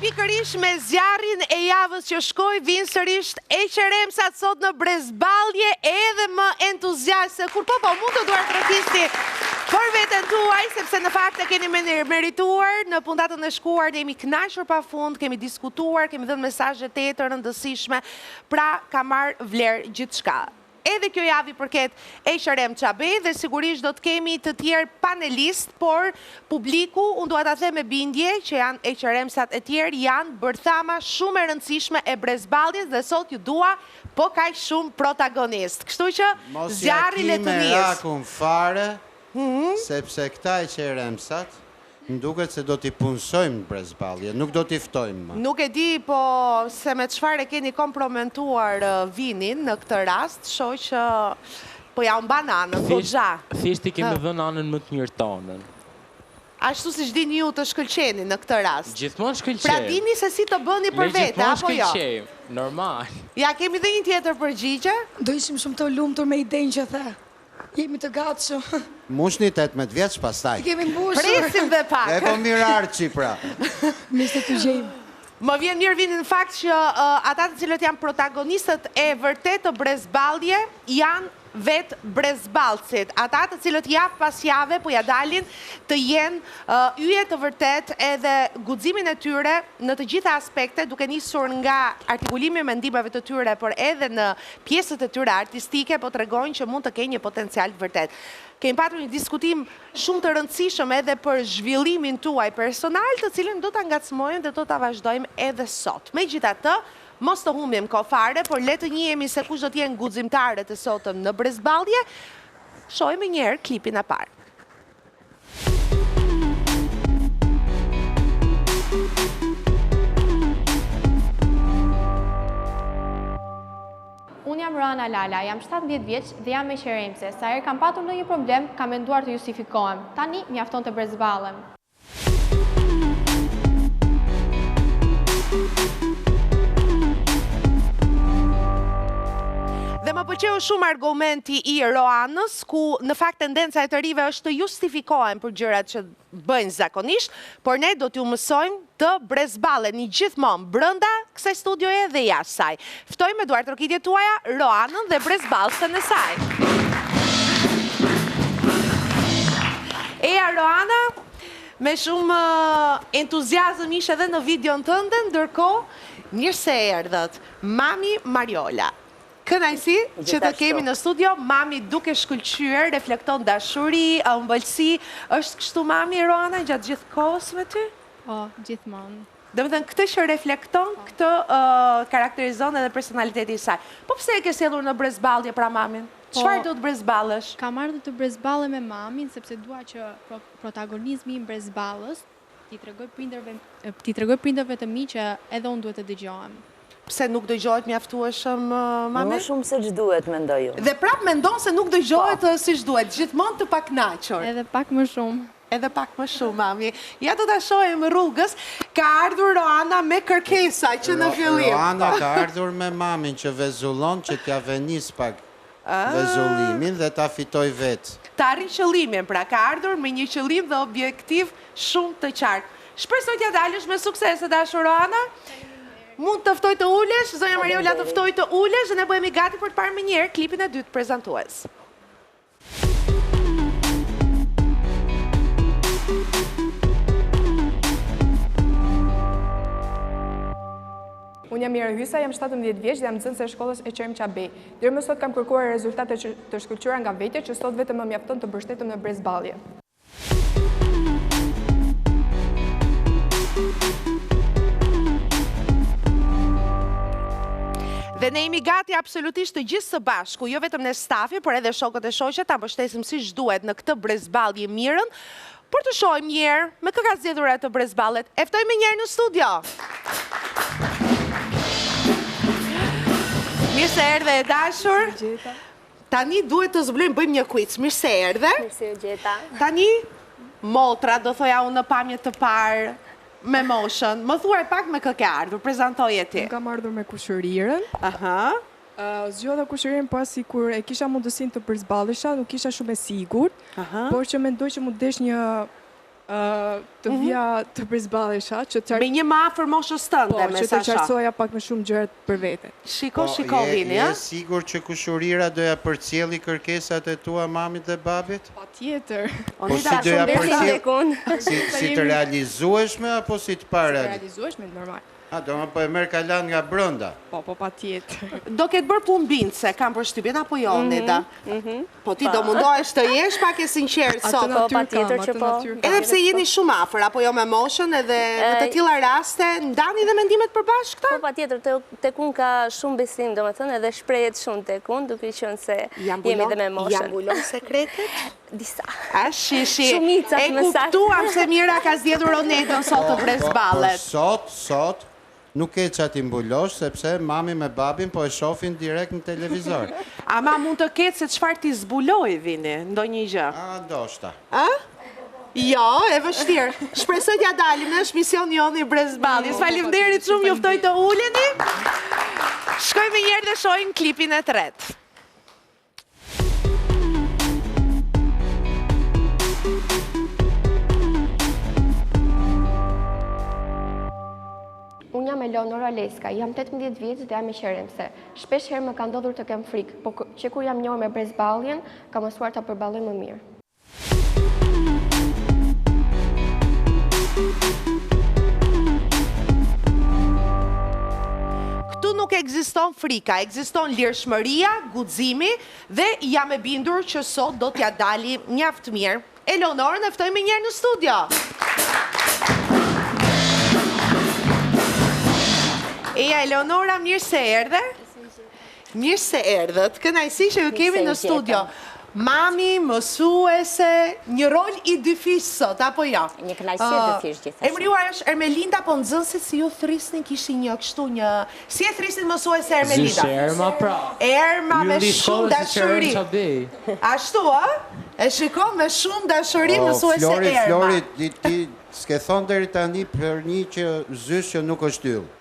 pikërisht me zjarrin e javës që shkoi, vinë sërish Eqeremsat sot në brezballje edhe më entuziaste. Kur po mund të duar trotisti për veten tuaj, sepse në fakt e keni merituar në puntatën e shkuar, ne jemi kënaqur pafund, kemi diskutuar, kemi dhënë mesazhe të rëndësishme, pra ka marrë vlerë gjithçka. Edhe kjo javë i përket Eqeremsa Bey dhe sigurisht do të kemi të tjerë panelist, por publiku, unë dua ta them me bindje që janë Eqeremsat e tjerë, janë bërthama shumë e rëndësishme e brezballjes dhe sot ju dua po kaq shumë protagonist. Kështu që zjarri le të njës. Rakun fare, sepse këta Eqeremsat më duket se do t'i punësojmë në brezballje, nuk do t'i ftojmë. Nuk e di, po se me çfarë e keni kompromentuar vinin në këtë rast, shoh që po ja mban anën, po xha. Thjesht i kemi dhënë anën më të mirë tonën. Ashtu siç dini ju të shkëlqeni në këtë rast. Gjithmonë shkëlqej. Pra dini se si të bëni për vete, apo jo? Shkëlqej, normal. Ja, kemi dhe një tjetër përgjigje? Do ishim shumë të lumtur me idenë që the. Jemi të gatshëm. Mushni 18 vjeç pastaj. Kemi mbushur. Presim dhe pak. E po mirarçi pra. Mirë të gjejmë. Më vjen mirë vini në fakt që ata të cilët janë protagonistët e vërtet të brezballje janë vetë brezballësit. Ata të cilët javë pas jave po ja dalin të jenë yje të vërtet edhe guximin e tyre në të gjitha aspektet, duke nisur nga artikulimi i mendimeve të tyre, por edhe në pjesët e tyre artistike, po tregojnë që mund të kenë një potencial të vërtet. Kemi patur një diskutim shumë të rëndësishëm edhe për zhvillimin tuaj personal, të cilin do ta ngacmojmë dhe do ta vazhdojmë edhe sot. Megjithatë, mos të humbim kohë fare, por le të njihemi se kush do të jenë guximtarët e sotëm në brezballje. Shohim një herë klipin e parë. Unë jam Rana Lala, jam 17 vjeç dhe jam Eqeremse. Sa herë kam patur ndonjë problem, kam menduar të justifikohem. Tani mjafton të brezballem. Dhe më pëlqeu shumë argumenti i Roanës, ku në fakt tendenca e të rive është të justifikohen për gjërat që bëjnë zakonisht, por ne do t'ju mësojmë të brezballeni gjithmonë brenda kësaj studioje dhe jashtë saj. Ftojmë me duart rokitjet tuaja Roanën dhe brezballësen e saj. Eja Roana, me shumë entuziazëm ishe edhe në videon tënde, ndërkohë mirë se erdhët Mami Mariola. Kënaqësi që të kemi në studio, mami duke shkëlqyer, reflekton dashuri, ëmbëlsi. Është kështu mami Roana gjatë gjithë kohës me ty? Po, gjithmonë. Domethënë këtë që reflekton, këtë karakterizon edhe personaliteti i saj. Po pse e ke sjellur në brezballje pra mamin? Çfarë do të brezballesh? Kam ardhur të brezballem me mamin sepse dua që protagonizmi i brezballës t'i tregoj prindërve të mi që edhe unë duhet të dëgjohem. Pse nuk dëgjohet mjaftueshëm, mami? Më shumë se ç'duhet mendoj unë. Dhe prap mendon se nuk dëgjohet siç duhet, gjithmonë të pakënaqur. Edhe pak më shumë. Edhe pak më shumë, mami. Ja do ta shohim rrugës, ka ardhur Roana me kërkesa që në fillim. Roana ka ardhur me mamin që vezullon që t'ja venis pak vezullimin dhe ta fitoj vetë. Ta arrin qëllimin, pra ka ardhur me një qëllim dhe objektiv shumë të qartë. Shpresoj t'ja dalësh me sukses, dashur Roana. Mund të ftoj të ulesh, zonja Mariola të ftoj të ulesh dhe ne bëhemi gati për të parë më njëherë klipin e dytë prezantues. Unë jam Mira Hysa, jam 17 vjeç dhe jam nxënëse e shkollës Eqeremsa Bey. Deri më sot kam kërkuar rezultate të shkëlqyera nga vetja që sot vetëm më mjafton të mbështetem në brezballje. Dhe ne jemi gati absolutisht të gjithë së bashku, jo vetëm në stafi, por edhe shokët e shoqe, ta mbështesim siç duhet në këtë brezballje mirën, por të shohim një herë me kë ka zgjedhur atë brezballet. E ftojmë një herë në studio. Mirë se erdhe e dashur. Tani duhet të zbulojmë, bëjmë një quiz. Mirë se erdhe. Mirë se u gjeta. Tani motra, do thoja unë në pamje të parë, me moshën. Më thuaj pak me kë ke ardhur, prezantoje ti. Unë kam ardhur me kushërirën. Aha. Zgjodha kushërinë pasi kur e kisha mundësinë të përzballesha, nuk isha shumë e sigurt, por që mendoj që mund desh një Të vija të brizballesha, që Me një më afër moshës tënde, me që të sa shoh. qartësoja pak më shumë gjërat për vete. Shiko, Vini, Je sigur që kushurira doja përcjelli kërkesat e tua mamit dhe babit? Patjetër. Po si doja përcjell? Si të realizueshme apo si të para? Realizueshme normal. Do më po e merr kalan nga brenda. Po patjetër. Do ketë bërë punë bindse, kam përshtypjen apo jo, Neda? Po ti do mundohesh të jesh pak e sinqert sot. Po patjetër që po. Edhe pse jeni shumë afër, apo jo me moshën, edhe në të tilla raste ndani dhe mendimet përbashkëta? Po patjetër, tek unë ka shumë besim, domethënë edhe shprehet shumë tek unë, duke qenë se jemi dhe me moshën. Janë mbulon sekretet? Disa. A, shishi. Shumicat e me sa. kuptuam se Mira ka zgjedhur Onedën sot të brezballet. Sot, nuk e që ati mbulosh, sepse mami me babin po e shofin direkt në televizor. Ama mund të ketë se çfarë ti zbuloj, Vini, ndonjë gjë. Ndoshta. Jo, e vështirë. Shpresoj t'ja dalim, është mision joni i brezballjes. Faleminderit shumë, ju ftoj të uleni. Shkojmë njerë dhe shohim klipin e tretë. Unë jam Eleonora Leska, jam 18 vjeç dhe jam e qeremse. Shpesh herë më ka ndodhur të kem frikë, po që kur jam njohur me brezballjen, kam mësuar ta përballoj më mirë. Këtu nuk ekziston frika, ekziston lirshmëria, guximi dhe jam e bindur që sot do t'ja dali mjaft mirë. Eleonorën e ftojmë një herë në studio. Eja, Eleonora, mirë se erdhe. Mirë se erdhët. Kënaqësi që ju kemi në studio. Mami, mësuese, një rol i dyfish sot, apo jo? Një kënaqësi e dyfish gjithashtu. Emriuar është Ermelinda, po nxënësit si ju thrisnin kishin një kështu një... Si e thrisnin mësuese Ermelinda? Zyshe Erma pra. Erma me shumë dashuri. dashuri. Ashtu, a? E shikon me shumë dashuri mësuese Erma. Flori, ti s'ke thonë deri tani për një që zysh që nuk është yll.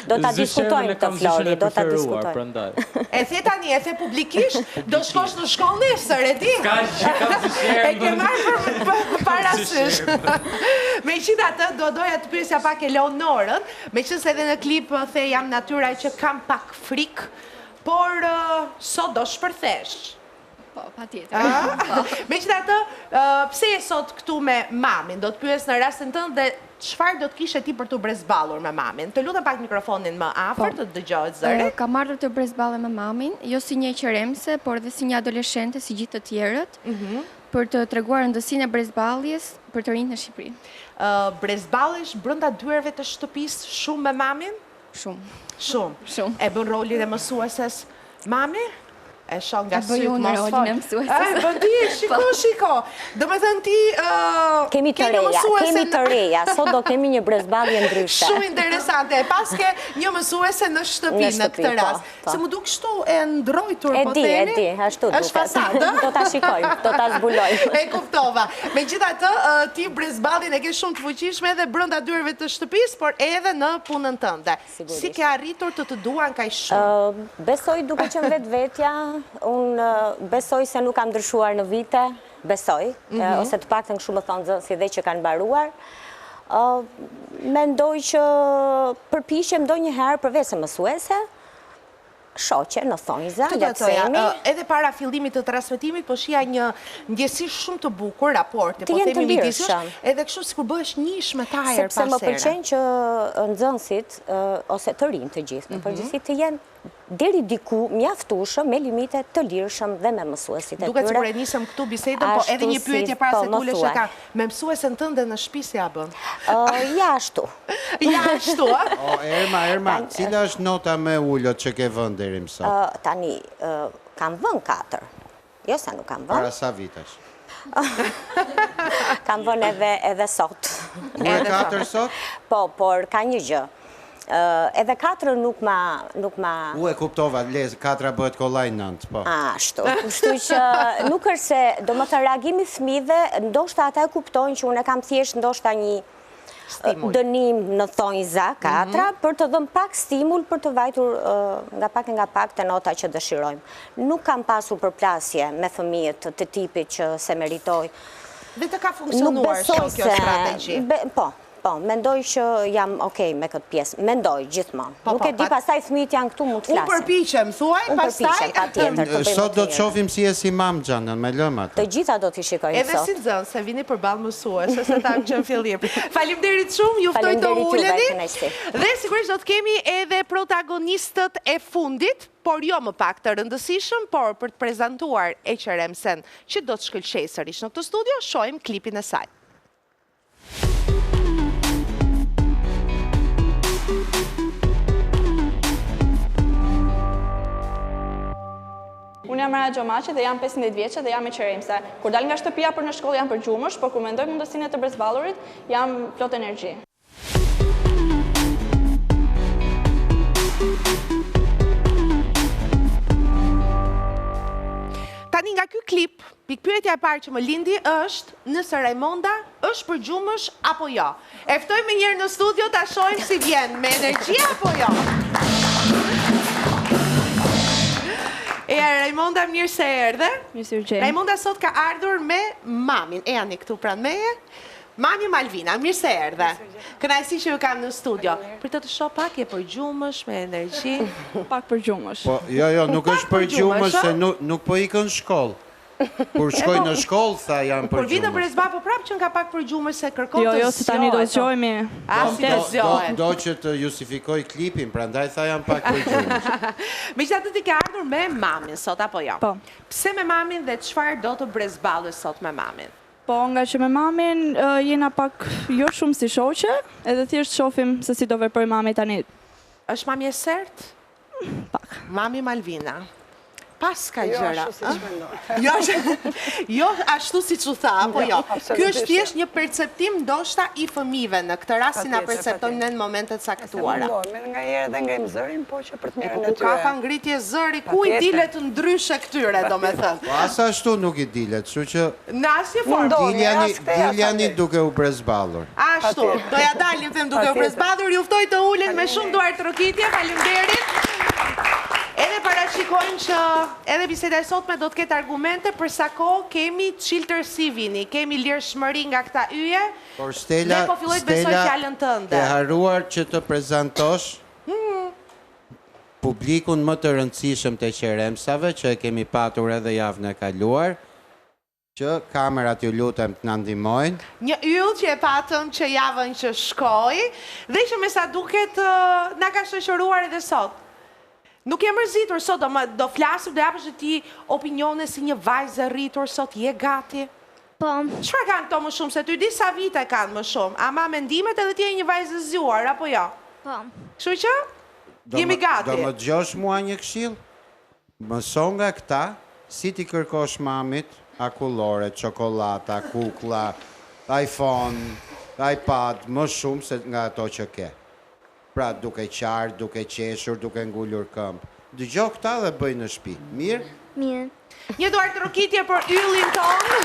Do ta diskutojmë të Flori, do ta diskutojmë. E the tani, e the publikisht, do shkosh në shkollë nesër, e di? Ka që ka E ke marrë për parasysh. Megjithatë, do doja të pyesja pak Eleonorën, meqense edhe në klip the jam natyra që kam pak frikë, por sot do shpërthesh. Po, patjetër. Megjithatë, pse je sot këtu me mamin? Do të pyes në rastin tënd dhe çfarë do të kishe ti për të brezballur me mamin? Të lutem pak mikrofonin më afër të dëgjohet zëri. Kam ardhur të brezballem me mamin, jo si një qeremse, por dhe si një adoleshente si gjithë të tjerët, për të treguar rëndësinë e brezballjes për të rinjt në Shqipëri. Brezballesh brenda dyerve të shtëpisë shumë me mamin? Shumë. Shumë. E bën rolin e mësueses mami? E shon nga syt unë mos rolin fol. e mësueses. Bën ti, shiko. Do të thënë ti Kemi të reja, sot do kemi një brezballje ndryshe. Shumë interesante. Pas ke një mësuese në shtëpi në këtë rast. Se mu duk shtu e ndrojtur, po theni? E di, ashtu duket. Është fasadë. Do ta shikojmë, do ta zbulojmë. E kuptova. Megjithatë, ti brezballjen e ke shumë të fuqishme edhe brenda dyerve të shtëpisë, por edhe në punën tënde. Si ke arritur të duan kaq shumë? Besoj duke qenë vetvetja, unë besoj se nuk kam ndryshuar në vite, besoj, ose të paktën kështu më thonë nxënësit dhe që kanë mbaruar. Mendoj që përpiqem ndonjëherë përveç se mësuese, shoqe në thonjza, lehtësimi. Edhe para fillimit të transmetimit, po shija një ndjesi shumë të bukur, raporti, po Të jenë të themi midis jush, lirshëm. edhe kështu sikur bëhesh njëshmëtar pas Sepse më pëlqen që nxënësit, ose të rinj të gjithë, në përgjithësi të jenë deri diku mjaftueshëm me limite të lirshëm dhe me mësuesit e tyre. Duket sikur e nisëm këtu bisedën, po edhe një pyetje para se tulesh e ka. Me mësuesen tënde në shtëpi si ja bën? Ja ashtu. Ja ashtu, a? Erma, cila është nota me ullot që ke vënë deri më sot? Tani, kam vënë 4. Jo se nuk kam vënë. Para sa vitesh? Kam vënë edhe sot. Edhe 4 sot? Po, por ka një gjë. Edhe 4 nuk ma... U e kuptova, 4 bëhet kollaj 9, po. Ashtu. Kështu që nuk është se, do më të reagimi fëmijëve, ndoshta ata e kuptojnë që unë e kam thjesht ndoshta një dënim në thonjza, 4, për të dhënë pak stimul për të vajtur nga pak të nota që dëshirojmë. Nuk kam pasur përplasje me fëmijët të tipit që se meritoj. Dhe të ka funksionuar shumë kjo strategji? Po, mendoj që jam okej me këtë pjesë. Mendoj, gjithmonë. Nuk e di pastaj fëmijët janë këtu mund të flasin. Unë përpiqem, thuaj, pastaj... Sot do të shohim si e si mam Xhanën, me lëmat. Të gjitha do t'i shikojmë sot. Edhe si nxënës, se vini përballë mësuese, se ta që në fillim. Faleminderit shumë, juftoj të uleni. Dhe sigurisht do të kemi edhe protagonistët e fundit, por jo më pak të rëndësishëm, por për të prezantuar Eqeremsen që do të shkëlqejë sërish në këtë studio, shohim klipin e saj. Unë jam Mara Gjomaci dhe jam 15 vjeçe dhe jam Eqeremse. Kur dal nga shtëpia për në shkollë jam përgjumësh, por kur mendoj mundësinë e të brezballurit, jam plot energji. Tani nga ky klip, pikpyetja e parë që më lindi është nëse Raimonda është përgjumësh apo jo. E ftojmë një herë në studio ta shohim si vjen, me energji apo jo. Raimonda, mirë se erdhe. Mirë se u gjej. Raimonda sot ka ardhur me mamin. E janë këtu pranë meje. Mami Malvina, mirë se erdhe. Kënaqësi që ju kam në studio. Për të shoh pak e përgjumësh me energji. Pak përgjumësh. Po, jo, nuk është përgjumësh se nuk po ikën shkollë. Kur shkoj në shkollë, tha jam përgjumësh. Por vitë brezba, po prapë që nga pak përgjumësh se kërkon të zgjohet. Jo, se tani do zgjohemi. Si të zgjohet. Do që të justifikoj klipin, prandaj tha jam pak përgjumësh. Megjithatë ti ke ardhur me mamin sot apo jo? Po. Pse me mamin dhe çfarë do të brezballesh sot me mamin? Po, nga që me mamin jena pak jo shumë si shoqe, edhe thjesht shohim se si do veproj mami tani. Është mami e sert? Pak. Mami Malvina. Pas ka gjëra. Jo, ashtu si që tha, apo jo. Ky është thjesht një perceptim ndoshta i fëmijëve, në këtë rast si na perceptojnë në momentet caktuara. Nga herë dhe ngajmë zërin, po që për të mirën e tyre. Ka pa ngritje zëri, ku i dilet ndryshe këtyre, do me thënë. Po asa ashtu nuk i dilet, kështu që në asnjë formë. Diljani duke u brezballur. Ashtu, doja dalim them duke u brezballur, ju ftoj të ulen me shumë duar trokitje, faleminderit. Edhe parashikojmë që edhe biseda e sotme do të ketë argumente për sa kohë kemi çiltërsi vini, kemi lirshmëri nga këta yje. Por Stella, dhe po filloj të besoj fjalën tënde. Ke haruar që të prezantosh publikun më të rëndësishëm të Eqeremsave që e kemi patur edhe javën e kaluar, që kamerat ju lutem të na ndihmojnë. Një yll që e patëm që javën që shkoi dhe që me sa duket na ka shoqëruar edhe sot. Nuk e mërzitur sot, do flasim, do japësh ti opinione si një vajzë rritur sot, je gati? Po. Çfarë kanë këto më shumë, se ty di sa vite kanë më shumë, ama mendimet edhe ti je një vajzë zgjuar, apo jo? Po. Kështu që, jemi gati. Do më dëgjosh mua një këshill? Mëso nga këta, si ti kërkosh mamit, akullore, çokolata, kuklla, iPhone, iPad, më shumë se nga ato që ke. Pra duke qarë, duke qeshur, duke ngullur këmbë. Dëgjoj këta dhe bëj në shtëpi. Mirë? Mirë. Një duar trokitje për yllin tonë,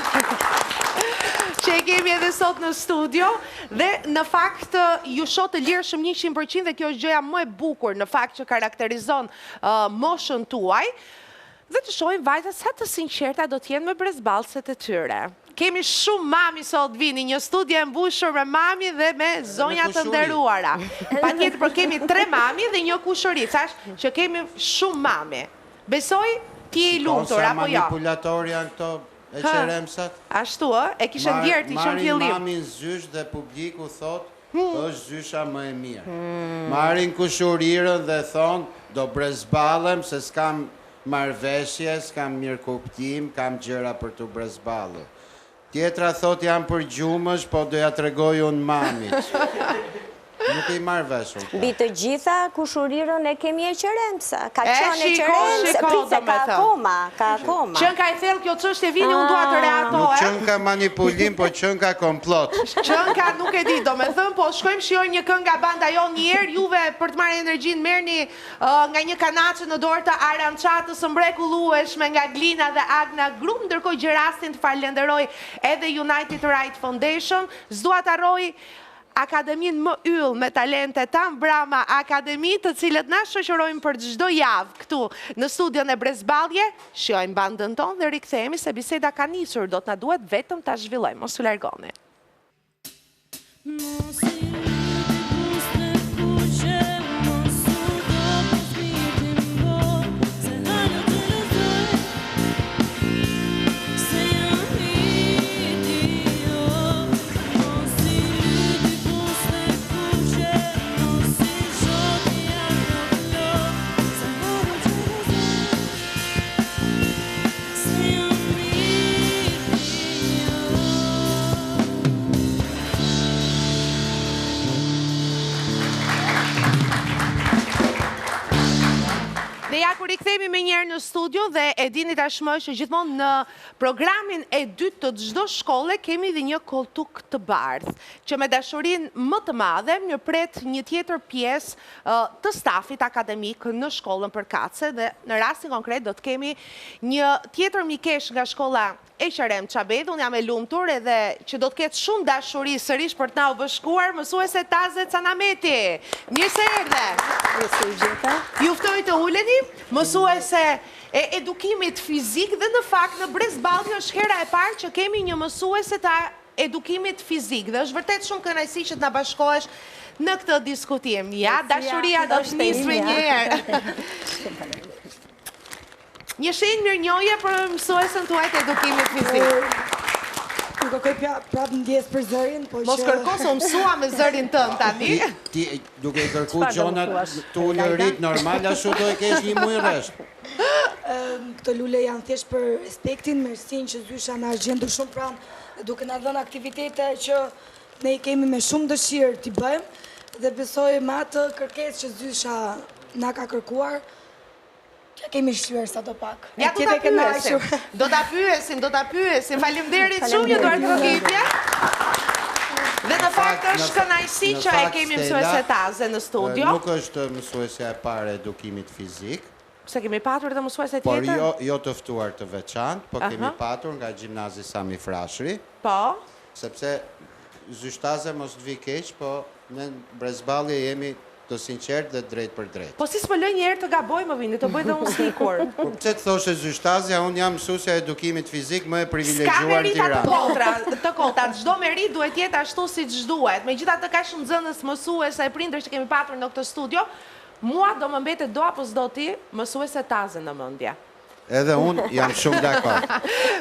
që e kemi edhe sot në studio, dhe në fakt ju shoh të lirshëm 100% dhe kjo është gjëja më e bukur në fakt që karakterizon moshën tuaj, dhe të shohim vajzat sa të sinqerta do të jenë me brezballset e tyre. Kemi shumë mami sot vini, një studio e mbushur me mami dhe me zonja të nderuara. Patjetër, por kemi 3 mami dhe një kushëri, thash që kemi shumë mami. Besoj ti je i lumtur apo jo? Manipulator janë këto Eqeremsat. Ashtu e kishe ndjerë ti që në fillim. Marin mamin zysh dhe publiku thot, është zysha më e mirë. Marin kushurirën dhe thon, do brezballem se s'kam marrëveshje, s'kam mirëkuptim, kam gjëra për të brezballur. Tjetra thot jam përgjumësh, po doja t'rregoj unë mamit. Nuk i marrë veshur. Mbi të gjitha kushurirën e kemi Eqeremsa. Ka qenë Eqeremsa, pritse ka akoma. Qënka e thellë kjo çështje vini, unë dua të reagoj. Nuk qënka manipulim, po qënka komplot. Qënka nuk e di, do me thëmë, po shkojmë shijojmë një këngë nga banda jo një herë, juve për të marrë energjinë merrni nga një kanaçe në dorë të Arançatës së mrekullueshme nga Glina dhe Agna Group, ndërkohë gjë rastin të falenderoj edhe United Right Foundation. S'dua të harroj akademin më yll me talente tan brama akademi, të cilët na shoqërojnë për çdo javë këtu në studion e Brezballje. Shojmë bandën tonë dhe rikthehemi se biseda ka nisur, do të na duhet vetëm ta zhvillojmë. Mos u largoni. Dhe ja kur rikthehemi me njerë në studio dhe e dini tashmë që gjithmonë në programin e dytë të çdo shkolle kemi dhe një koltuk të bardhë, që me dashurinë më të madhe mirëpret një tjetër pjesë të stafit akademik në shkollën Përkatëse dhe në rastin konkret do të kemi një tjetër mikesh nga shkolla e Qerem Çabedi. Unë jam e lumtur edhe që do të ketë shumë dashuri sërish për të na u bashkuar mësuese Taze Canameti. Mirë se erdhe. Ju ftoj të uleni, mësuese e edukimit fizik dhe në fakt në Brezballje është hera e parë që kemi një mësuese të edukimit fizik dhe është vërtet shumë kënaqësi që të na bashkohesh në këtë diskutim. Ja, dashuria do të nisë me njëherë. Një shenjë mirënjohje për mësuesën tuaj të edukimit fizik. Nuk kërkoj prapë ndjes për zërin, po që... Mos kërko se mësua me zërin tënd tani. Ti duke kërku gjonat të ullërit normal, ashtu do e kesh një muj rresht. Këto lule janë thjesht për respektin, mersin që Zysha na është gjendur shumë pranë, duke na dhënë aktivitete që ne i kemi me shumë dëshirë t'i bëjmë, dhe besoj me atë kërkesë që Zysha na ka kërkuar, që kemi shqyër sa do pak. Ja, do t'a pyesim. Faleminderit shumë një duart rrugitje. Dhe në fakt është kënaqësi që e kemi mësuese Taze në studio. Nuk është mësuesja e parë e edukimit fizik. Pse kemi patur edhe mësuese tjetër? Por jo të ftuar të veçantë, po kemi patur nga gjimnazi Sami Frashëri. Po. Sepse Zyshtazja mos të vi keq, po në Brezballje jemi të sinqert dhe drejt për drejt. Po si s'pëlloj njerë të gaboj më vini, të bëj dhe unë sikur. Por pse të thoshe Zyshtazja, unë jam mësuesja e edukimit fizik më e privilegjuar në Tiranë. Ska merita të kontra, çdo merit duhet jetë ashtu si ç'duhet. Megjithatë ka shumë nxënës mësuese e prindër që kemi patur në këtë studio, mua do më mbetet do apo s'do ti mësuese Taze në mendje. Edhe unë jam shumë dakord.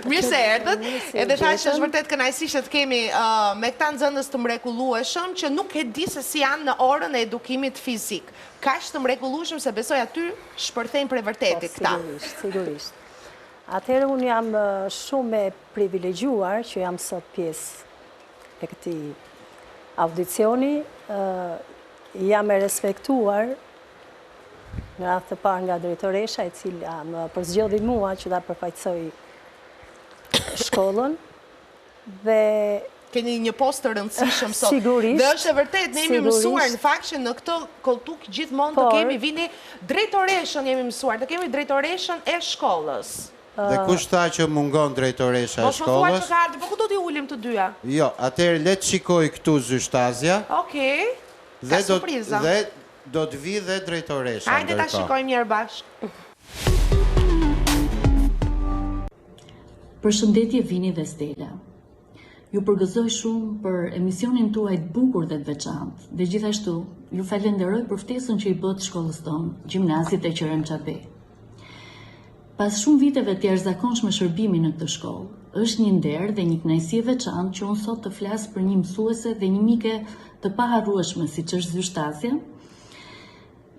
Mirë se erdhët, edhe thashë është vërtet kënaqësi që të kemi me këta nxënës të mrekullueshëm që nuk e di se si janë në orën e edukimit fizik. Kaq të mrekullueshëm se besoj aty shpërthejnë për vërtetit këta. Sigurisht. Atëherë unë jam shumë e privilegjuar që jam sot pjesë e këtij audicioni, jam e respektuar në radhë të parë nga drejtoresha e cila më përzgjodhi mua që ta përfaqësoj shkollën dhe keni një post të rëndësishëm sot. Sigurisht. Dhe është e vërtet, ne jemi mësuar në fakt që në këtë koltuk gjithmonë të kemi vini drejtoreshën jemi mësuar, të kemi drejtoreshën e shkollës. Dhe kush tha që mungon drejtoresha e shkollës? Po ku do t'i ulim të dyja? Jo, atëherë le të shikoj këtu Zyshtazja. Okej. Ka surpriza. Dhe do të vi dhe drejtoresha. Hajde ta shikojmë njërë bashkë. Përshëndetje Vini dhe Stella. Ju përgëzoj shumë për emisionin tuaj të bukur dhe të veçantë, dhe gjithashtu ju falenderoj për ftesën që i bët shkollës tonë, Gjimnazit e Qerem Çabedi. Pas shumë viteve të jashtëzakonshme shërbimi në këtë shkollë, është një nder dhe një kënaqësi e veçantë që unë sot të flas për një mësuese dhe një mike të paharrueshme siç është Zyshtazja,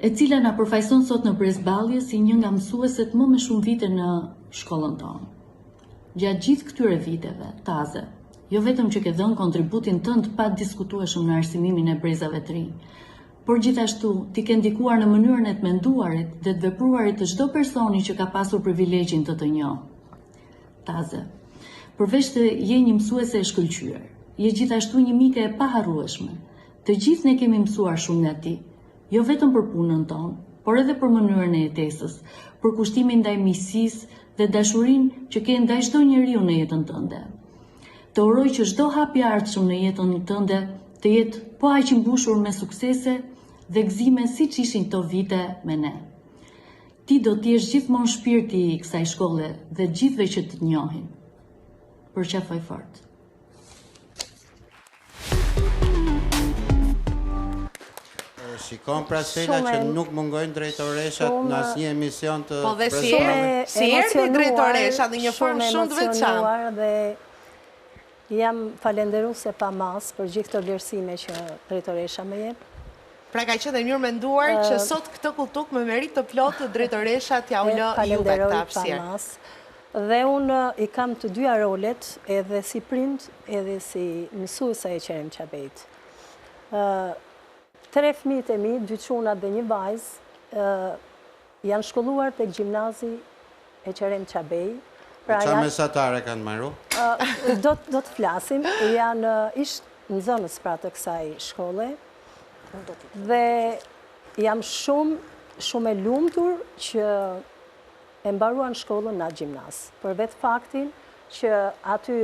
e cila na përfaqëson sot në Brezballje si një nga mësueset më me shumë vite në shkollën tonë. Gjatë gjithë këtyre viteve, Taze, jo vetëm që ke dhënë kontributin tënd pa diskutueshëm në arsimimin e brezave të rinj, por gjithashtu ti ke ndikuar në mënyrën e të menduarit dhe të vepruarit të çdo personi që ka pasur privilegjin të njohë. Taze, përveç të je një mësuese e shkëlqyer, je gjithashtu një mike e paharrueshme. Të gjithë ne kemi mësuar shumë nga ti. Jo vetëm për punën tonë, por edhe për mënyrën e jetesës, për kushtimin ndaj miqësisë dhe dashurinë që ke ndaj çdo njeriu në jetën tënde. Të uroj që çdo hap i ardhshëm në jetën tënde të jetë po aq i mbushur me suksese dhe gëzime siç ishin këto vite me ne. Ti do t'jesh gjithmonë shpirti i kësaj shkolle dhe gjithve që të njohin. Përqafoj fort. Shikon pra Sela që nuk mungojnë drejtoreshat në asnjë emision të Po dhe si erdhi drejtoresha në një formë shumë të veçantë. Dhe jam falenderuese pa mas për gjithë këto vlerësime që drejtoresha më jep. Pra ka qenë mirë menduar që sot këtë kultuk me merit të plotë drejtoresha t'ja u lë juve këtë hapësirë. Dhe unë i kam të dyja rolet, edhe si prind, edhe si mësuese e Qerem Çabejt. 3 fëmijët e mi, 2 çuna dhe 1 vajzë, janë shkolluar tek gjimnazi e Qerem Çabej. Qa mesatare kanë marru? Do të flasim, janë ishtë nxënës pra të kësaj shkolle, dhe jam shumë e lumtur që e mbaruan shkollën në gjimnaz. Për vetë faktin që aty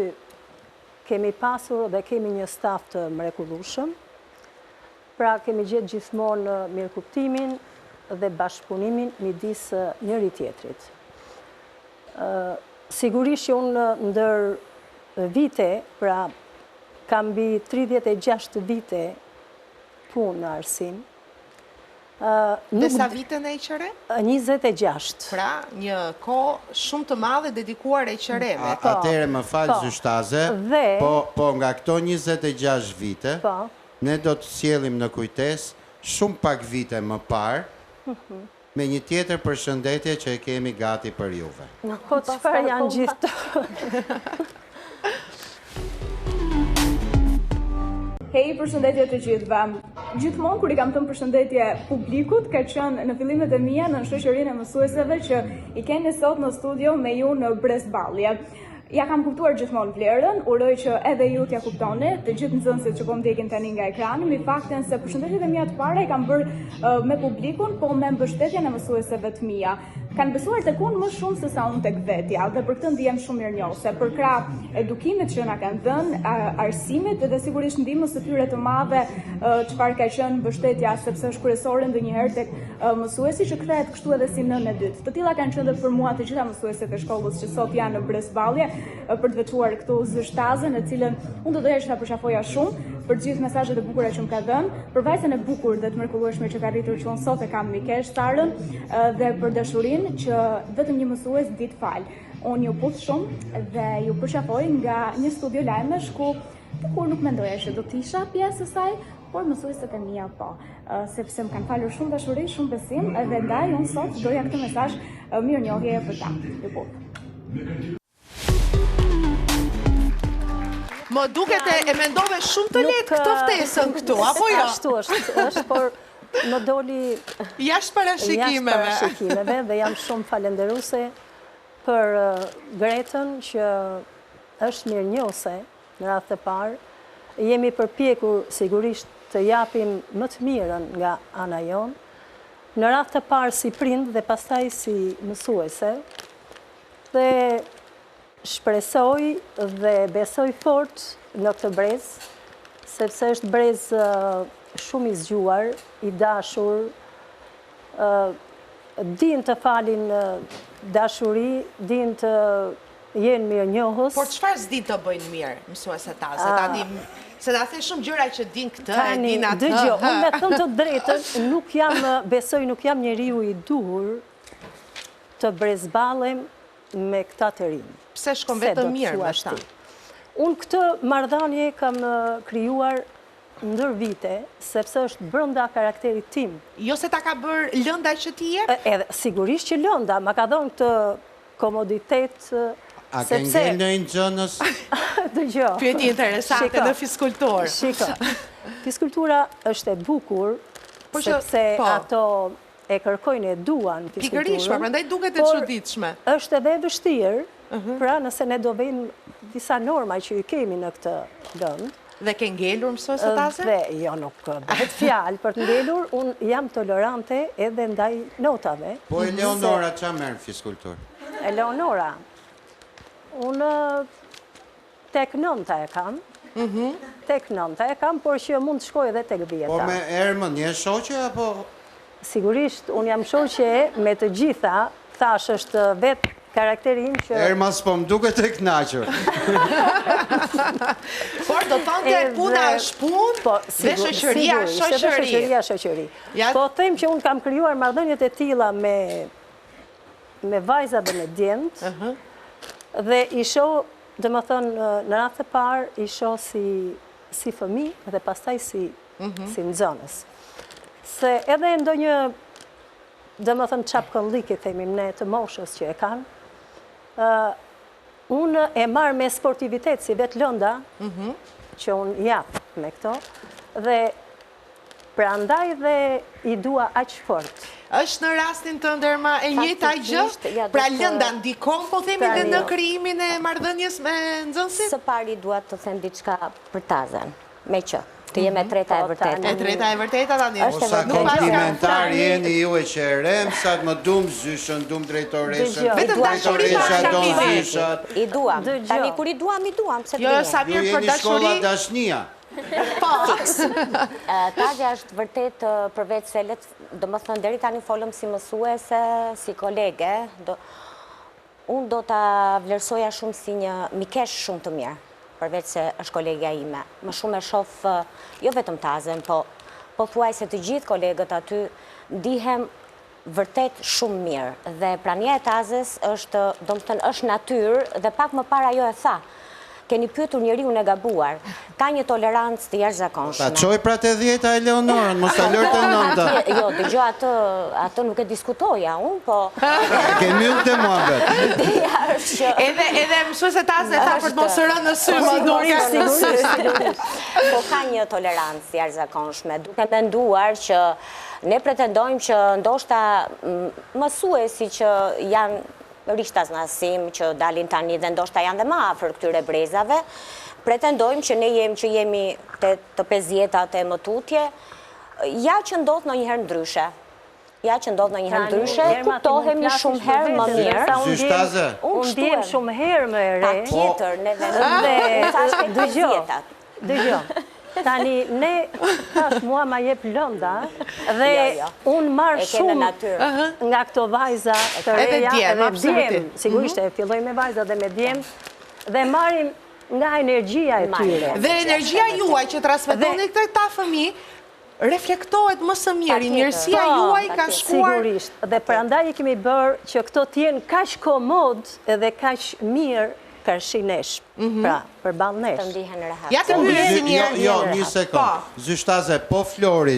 kemi pasur dhe kemi një staf të mrekullueshëm, pra kemi gjetë gjithmonë mirëkuptimin dhe bashkëpunimin midis njëri tjetrit. Sigurisht që unë ndër vite, pra kam mbi 36 vite punë në arsim. Dhe sa vite në EQR? 26. Pra, një kohë shumë të madhe dedikuar EQR-ve. Atere më falë zështaze, po nga këto 26 vite, ne do të sjellim në kujtes shumë pak vite më parë me një tjetër përshëndetje që e kemi gati për juve. Po çfarë janë gjithë? Hej, përshëndetje të gjithëve. Gjithmonë kur i kam thënë përshëndetje publikut, ka qenë në fillimet e mia në shoqërinë e mësueseve që i keni sot në studio me ju në Brezballje. Ja kam kuptuar gjithmonë vlerën, uroj që edhe ju t'ja kuptoni, të gjithë nxënësit që po ndjekin tani nga ekrani, me faktin se përshëndetjet e mia të para i kam bërë me publikun, po me mbështetjen e mësueseve të mia. Kanë besuar tek unë më shumë se sa unë tek vetja, dhe për këtë ndihem shumë mirënjohëse, për krah edukimit që na kanë dhënë, arsimit dhe sigurisht ndihmës së tyre të madhe, çfarë ka qenë mbështetja, sepse është kryesore ndonjëherë tek mësuesi që kthehet kështu edhe si nënë e dytë. Të tilla kanë qenë për mua të gjitha mësueset e shkollës që sot janë në Brezballje, për të veçuar këtu zështazën, e cilën unë do doja që ta përqafoja shumë për gjithë mesazhet e bukura që më ka dhënë, për vajzën e bukur dhe të mrekullueshme që ka arritur që unë sot e kam Mikesh Sarën, dhe për dashurinë që vetëm një mësues di të fal. Unë ju puth shumë dhe ju përqafoj nga një studio lajmesh ku kur nuk mendoja që do të isha pjesë e saj, por mësueset e mia po, sepse më kanë falur shumë dashuri, shumë besim, dhe ndaj unë sot doja këtë mesazh mirënjohje për ta. Ju puth. Më duket e mendove shumë të lehtë këtë ftesën këtu, apo jo? Ashtu është, por më doli jashtë parashikimeve dhe jam shumë falenderuese për Gretën që është mirënjohëse në radhë të parë. Jemi përpjekur sigurisht të japim më të mirën nga ana jonë. Në radhë të parë si prind dhe pastaj si mësuese. Dhe shpresoj dhe besoj fort në këtë brez, sepse është brez shumë i zgjuar, i dashur, din të falin dashuri, din të jenë mirënjohës. Por çfarë s'din të bëjnë mirë mësueset tanë? Se ta the shumë gjëra që din këtë, e din atë. Dëgjoj, unë me thënë të drejtën, besoj nuk jam njeriu i duhur të brezballem me këta të rinj. Pse shkon vetëm mirë me ta? Unë këtë marrëdhënie kam krijuar ndër vite, sepse është brenda karakterit tim. Jo se ta ka bërë lënda që ti je? Edhe sigurisht që lënda, ma ka dhënë këtë komoditet. A ke ngel në inxënës? Dëgjoj. Pyetje interesante në fiskulturë. Shiko. Fiskultura është e bukur, sepse ato e kërkojnë, e duan fiskulturën. Pikërisht, prandaj duket e çuditshme. Është edhe e vështirë, pra nëse ne do vëjmë disa norma që i kemi në këtë vend. Dhe ke ngelur mësueset taze? Dhe jo, nuk bëhet fjalë për të ngelur, unë jam tolerante edhe ndaj notave. Po Eleonora ç'a merr fiskulturë? Eleonora, unë tek 9 e kam. Tek 9 e kam, por që mund të shkoj edhe tek 10. Po me Ermën, një shoqe apo? Sigurisht, unë jam shoqe me të gjitha, thash është vetë karakteri im që... Erma s'po më duke të knaqër. Por do thonë të puna është punë dhe shoqëria është shoqëri. Shoqëria është shoqëri. Po them që unë kam krijuar marrëdhëniet e tilla me vajza dhe me djemt, dhe i shoh, domethënë në radhë të parë i shoh si fëmijë dhe pastaj si nxënës. Se edhe ndonjë, domethënë çapkëlliki themim ne të moshës që e kanë, unë e marrë me sportivitet si vetë lënda, që unë jap me këto, dhe prandaj dhe i dua aq fort. Është në rastin të ndërma e njëjta gjë, pra lënda ndikon, po themi dhe në krijimin e marrëdhënies me nxënësin? Së pari dua të them diçka për Tazen, me që të jem e treta e vërteta. E treta e vërteta tani. Osa komplimentar jeni ju e qerem, sa të më dum zyshën, dum drejtoreshën, I duam. Tani kur i duam, se të Jo, sa mirë për dashuri. Ju jeni shkolla dashnia. Tazja është vërtet përveç se do më thënë deri tani folëm si mësuese, si kolege, unë do të vlerësoja shumë si një mikesh shumë të mirë, përveç se është kolegja ime. Më shumë e shof, jo vetëm Tazen, po thuaj se të gjithë kolegët aty ndihem vërtet shumë mirë. Dhe prania e Tazes është, do më thënë, është natyrë dhe pak më para jo e tha. Keni pyetur njeriu e gabuar, ka një tolerancë të jashtëzakonshme. Ta çoj pra te 10-a Eleonorën, mos ta lër te 9-a. Jo, dëgjoj atë nuk e diskutoja unë, po... Ke mbyll te muhabet. Edhe mësuese Taze tha për të mos rënë në sy, sigurisht. Po ka një tolerancë të jashtëzakonshme, duke menduar që ne pretendojmë që ndoshta mësuesi që janë rishtas në asim që dalin tani dhe ndoshta janë dhe ma afër këtyre brezave, pretendojmë që ne jemi të 50-at e më tutje, ja që ndodh në njëherë ndryshe. Ja që ndodh në njëherë ndryshe, kuptohemi shumë herë më mirë. Zyrtaze. Unë ndjem shumë herë më re. Pa tjetër, ne dhe dëgjoj. Tani, ne, tash mua ma jep lënda dhe unë marrë shumë nga këto vajza të reja edhe djem. Sigurisht e filloj me vajza dhe me djem dhe marrim nga energjia e tyre. Dhe energjia juaj që transmetoni këta fëmijë reflektohet më së miri, mirësia juaj ka shkuar... Sigurisht, dhe prandaj i kemi bërë që këto t'jenë kaq komod edhe kaq mirë kërshinesh, pra, për balë nesh. Të ndihen rehat. Ja të pyesi një herë. Jo, një sekund. Zyrtaze, po Flori,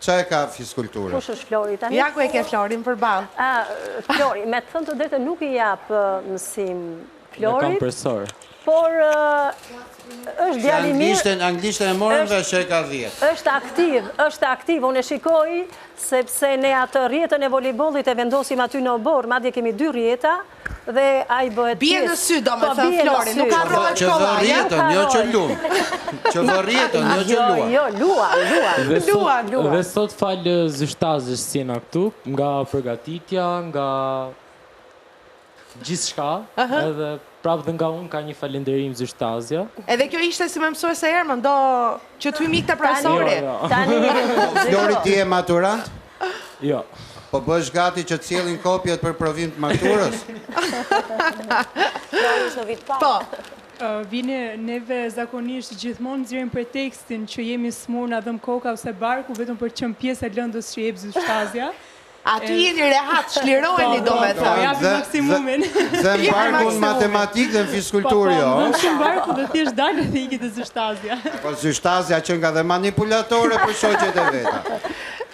që e ka fiskulturë? Kush është Flori tani? Ja ku e ke Florin për balë. Flori, me të thënë të drejtë nuk i japë mësim Florit. Me kompresor. Por është djali mirë. Anglishtën e morën dhe që e ka 10. Është aktiv, unë e shikoj, sepse ne atë rjetën e volejbollit e vendosim aty në obor, madje kemi 2 rjeta, dhe a i bëhet bie në sy, do me thënë Flori, nuk ka rrohet shkolla. Që vë rjetën, jo që lumë. Që vë rjetën, jo që luam. Jo, luan. Dhe sot falë zyrtazës si jena këtu, nga përgatitja, nga gjithë shka, edhe prapë dhe nga unë ka një falenderim zyrtazja. Edhe kjo ishte si me mësuese Ermën, do që të mik të profesori. Flori ti e maturant? Jo. Po bësh gati që të cilin kopjet për provim të maturës? Po. Vine neve zakonisht gjithmonë nxjerrim pretekstin që jemi smur na dhëm koka ose barku vetëm për të qenë pjesë e lëndës që jep zyrtazja. Aty jeni rehat, shliroheni do me thënë. Japi maksimumin. Dhe në barkun matematik dhe në fiskultur, jo? Po, në shumë barku dhe thjesht dalë dhe iki të zyrtazja. Po zyrtazja që nga dhe manipulatore për shoqet e veta.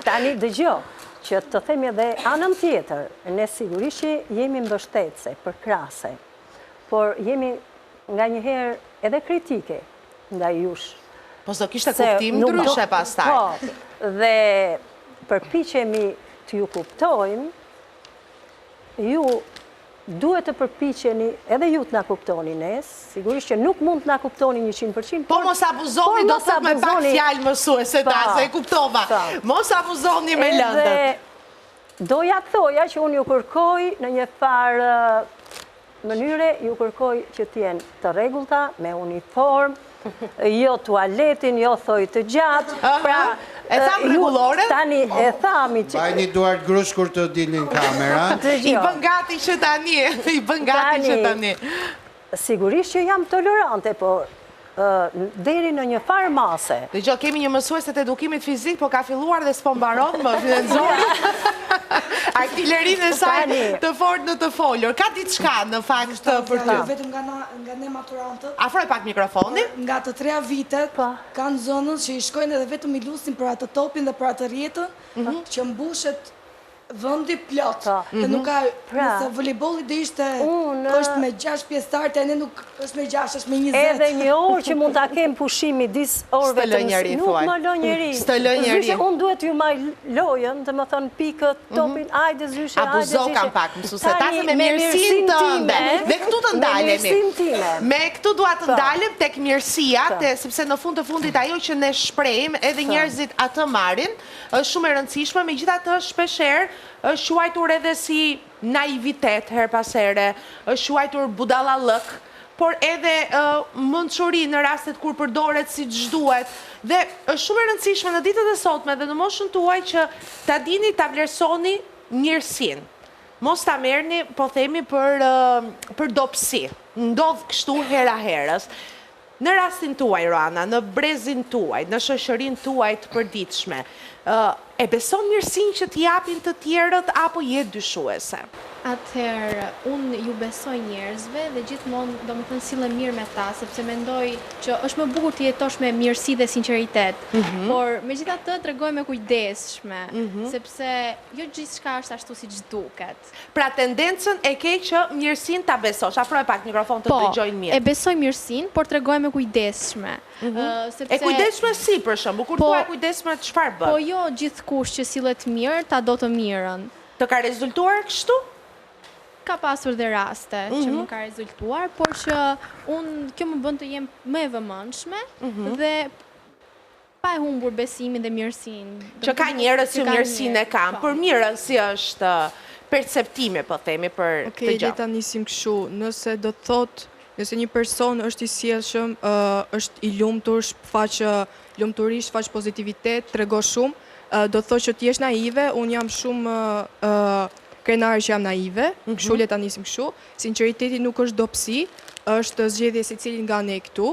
Tani dëgjoj, që të themi edhe anën tjetër, ne sigurisht që jemi mbështetëse, përkrase, por jemi nga njëherë edhe kritike nga jush. Po s'do kishte kuptim ndryshe pastaj. Po, dhe përpiqemi të ju kuptojmë, ju duhet të përpiqeni edhe ju të na kuptoni nes, sigurisht që nuk mund të na kuptoni 100%. Po mos abuzoni, do thot me pak fjalë mësuese Taze, e kuptova. Mos abuzoni me lëndët. Doja të thoja që unë ju kërkoj në një farë mënyre, ju kërkoj që t'jenë të rregullta, me uniformë, jo tualetin, jo thoj të gjatë. Pra, e thamë rregullore? Tani e thami që... Bajni duart grush kur të dilin kamera. I bën gati që tani. Sigurisht që jam tolerante, po deri në një farë mase. Dëgjoj, kemi një mësuese të edukimit fizik, po ka filluar dhe s'po mbaron, më finenzori. Artillerinë e saj të fort në të folur. Ka diçka në fakt për të. Vetëm nga ne maturantët. Afroj pak mikrofonin. Nga të 3 vitet kanë zonën që i shkojnë edhe vetëm i lusin për atë topin dhe për atë rjetën, që mbushet vëndi plot. Dhe nuk ka, nëse volejbolli dhe ishte, është me 6 pjesëtarë, e ne nuk është me 6, është me 20. Edhe një orë që mund ta kem pushimi dis orëve të mësimit. Nuk më lë njeri. Zyshe, unë duhet ju maj lojën, dhe më thënë pikët, topin, ajde zyshe, ajde zyshe. Abuzo kam pak mësuse, tani me mirësin të ndë. Dhe këtu të ndalemi. Me këtu duat të ndalim tek mirësia, sepse në fund të fundit ajo që ne shprejmë, edhe njerëzit atë marrin, është shumë e rëndësishme, megjithatë shpesher është quajtur edhe si naivitet her pas here, është quajtur budallallëk, por edhe mençuri në rastet kur përdoret si ç'duhet. Dhe është shumë e rëndësishme në ditët e sotme dhe në moshën tuaj që ta dini ta vlerësoni mirësinë. Mos ta merrni, po themi, për dobësi. Ndodh kështu hera herës. Në rastin tuaj, Roana, në brezin tuaj, në shoqërinë tuaj të përditshme, e beson mirësinë që t'japin të tjerët apo je dyshuese? Atëherë, unë ju besoj njerëzve dhe gjithmonë do më thënë sillem mirë me ta, sepse mendoj që është më bukur të jetosh me mirësi dhe sinqeritet, por megjithatë tregoj me kujdesshme, sepse jo gjithçka është ashtu siç duket. Pra tendencën e ke që mirësinë ta besosh. Afroj pak mikrofon të dëgjojnë mirë. Po, e besoj mirësinë, por tregoj me kujdesshme. E kujdesshme si për shembull? Kur thua kujdesshme çfarë bën? Po jo gjithkush që sillet mirë ta do të mirën. Të ka rezultuar kështu? Ka pasur dhe raste që më ka rezultuar, por që kjo më bën të jem më e vëmendshme dhe pa e humbur besimin dhe mirësinë. Që ka njerëz që mirësinë e kanë, por mirë si është perceptime, po themi, për këtë gjë. Okej, le ta nisim kështu. Nëse do të thotë, nëse një person është i sjellshëm, është i lumtur, shfaq lumturi, shfaq pozitivitet, tregon shumë, do të thotë që ti je naive, unë jam shumë krenare që jam naive, kështu le ta nisim kështu. Sinqeriteti nuk është dobësi, është zgjedhje secili nga ne këtu.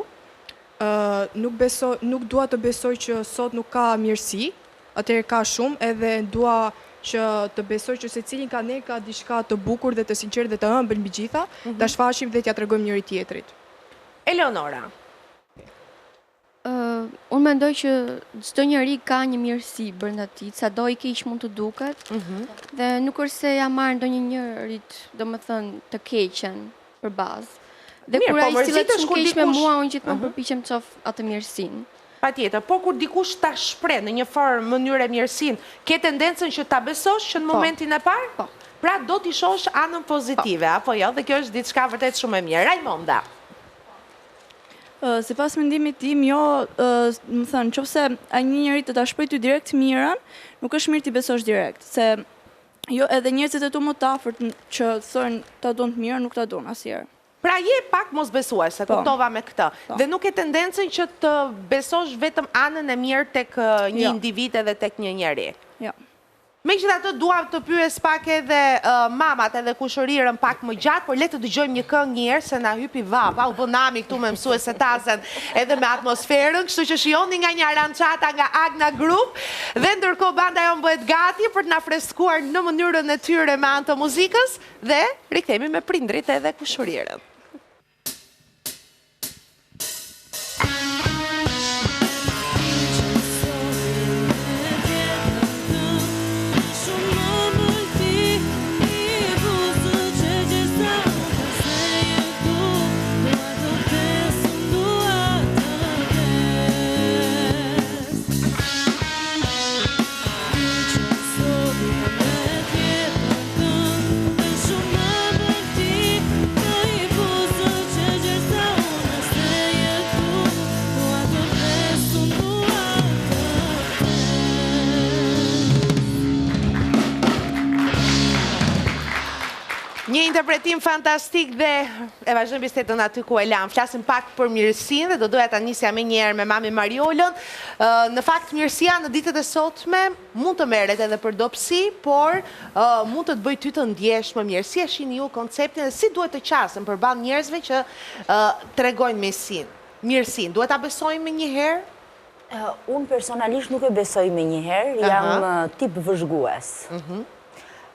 Nuk dua të besoj që sot nuk ka mirësi, atëherë ka shumë, edhe dua që të besoj që secili nga ne ka diçka të bukur dhe të sinqertë dhe të ëmbël mbi gjitha, ta shfaqim dhe t'ja tregojmë njëri tjetrit. Eleonora. Unë mendoj që çdo njeri ka një mirësi brenda tij, sado i keq mund të duket, dhe nuk është se ja marr ndonjë njërit, domethënë të keqen për bazë. Dhe kur ai sillet shumë keq me mua, unë gjithmonë përpiqem të shoh atë mirësinë. Patjetër, por kur dikush ta shpreh në një farë mënyrë mirësinë, ke tendencën që ta besosh që në momentin e parë? Po. Pra do t'i shohësh anën pozitive, apo jo? Dhe kjo është diçka vërtet shumë e mirë. Raimonda. Se pas mendimit tim, jo, më thënë, qofse a një njëri të ta shpreh ty direkt mirën, nuk është mirë t'i besosh direkt, se jo edhe njerëzit e tu më të afërt që thonë ta don të mirën, nuk ta don asnjëherë. Pra je pak mos besuese, kuptova me këtë. Dhe nuk e tendencën që të besosh vetëm anën e mirë tek një individ edhe tek një njeri. Jo. Megjithatë dua të pyes pak edhe mamat edhe kushërirën pak më gjatë, por le të dëgjojmë një këngë një herë se na hypi vapa, u bë nami këtu me mësuese tazen edhe me atmosferën, kështu që shihoni nga një aranciata nga Agna Group, dhe ndërkohë banda jon bëhet gati për të na freskuar në mënyrën e tyre me anë të muzikës dhe rikthehemi me prindrit edhe kushërirën. Shumë më bërti, të i bu Një interpretim fantastik dhe e vazhdojmë bisedën aty ku e lam. Flasim pak për mirësinë dhe do doja ta nisja më një herë me mami Mariolën. Në fakt mirësia në ditët e sotme mund të merret edhe për dobësi, por mund të të bëjë ty të ndjesh më mirë. Si e shihni ju konceptin dhe si duhet të qasen përballë njerëzve që tregojnë mirësinë? Duhet ta besojmë një herë? Unë personalisht nuk e besoj me një herë, jam tip vëzhgues.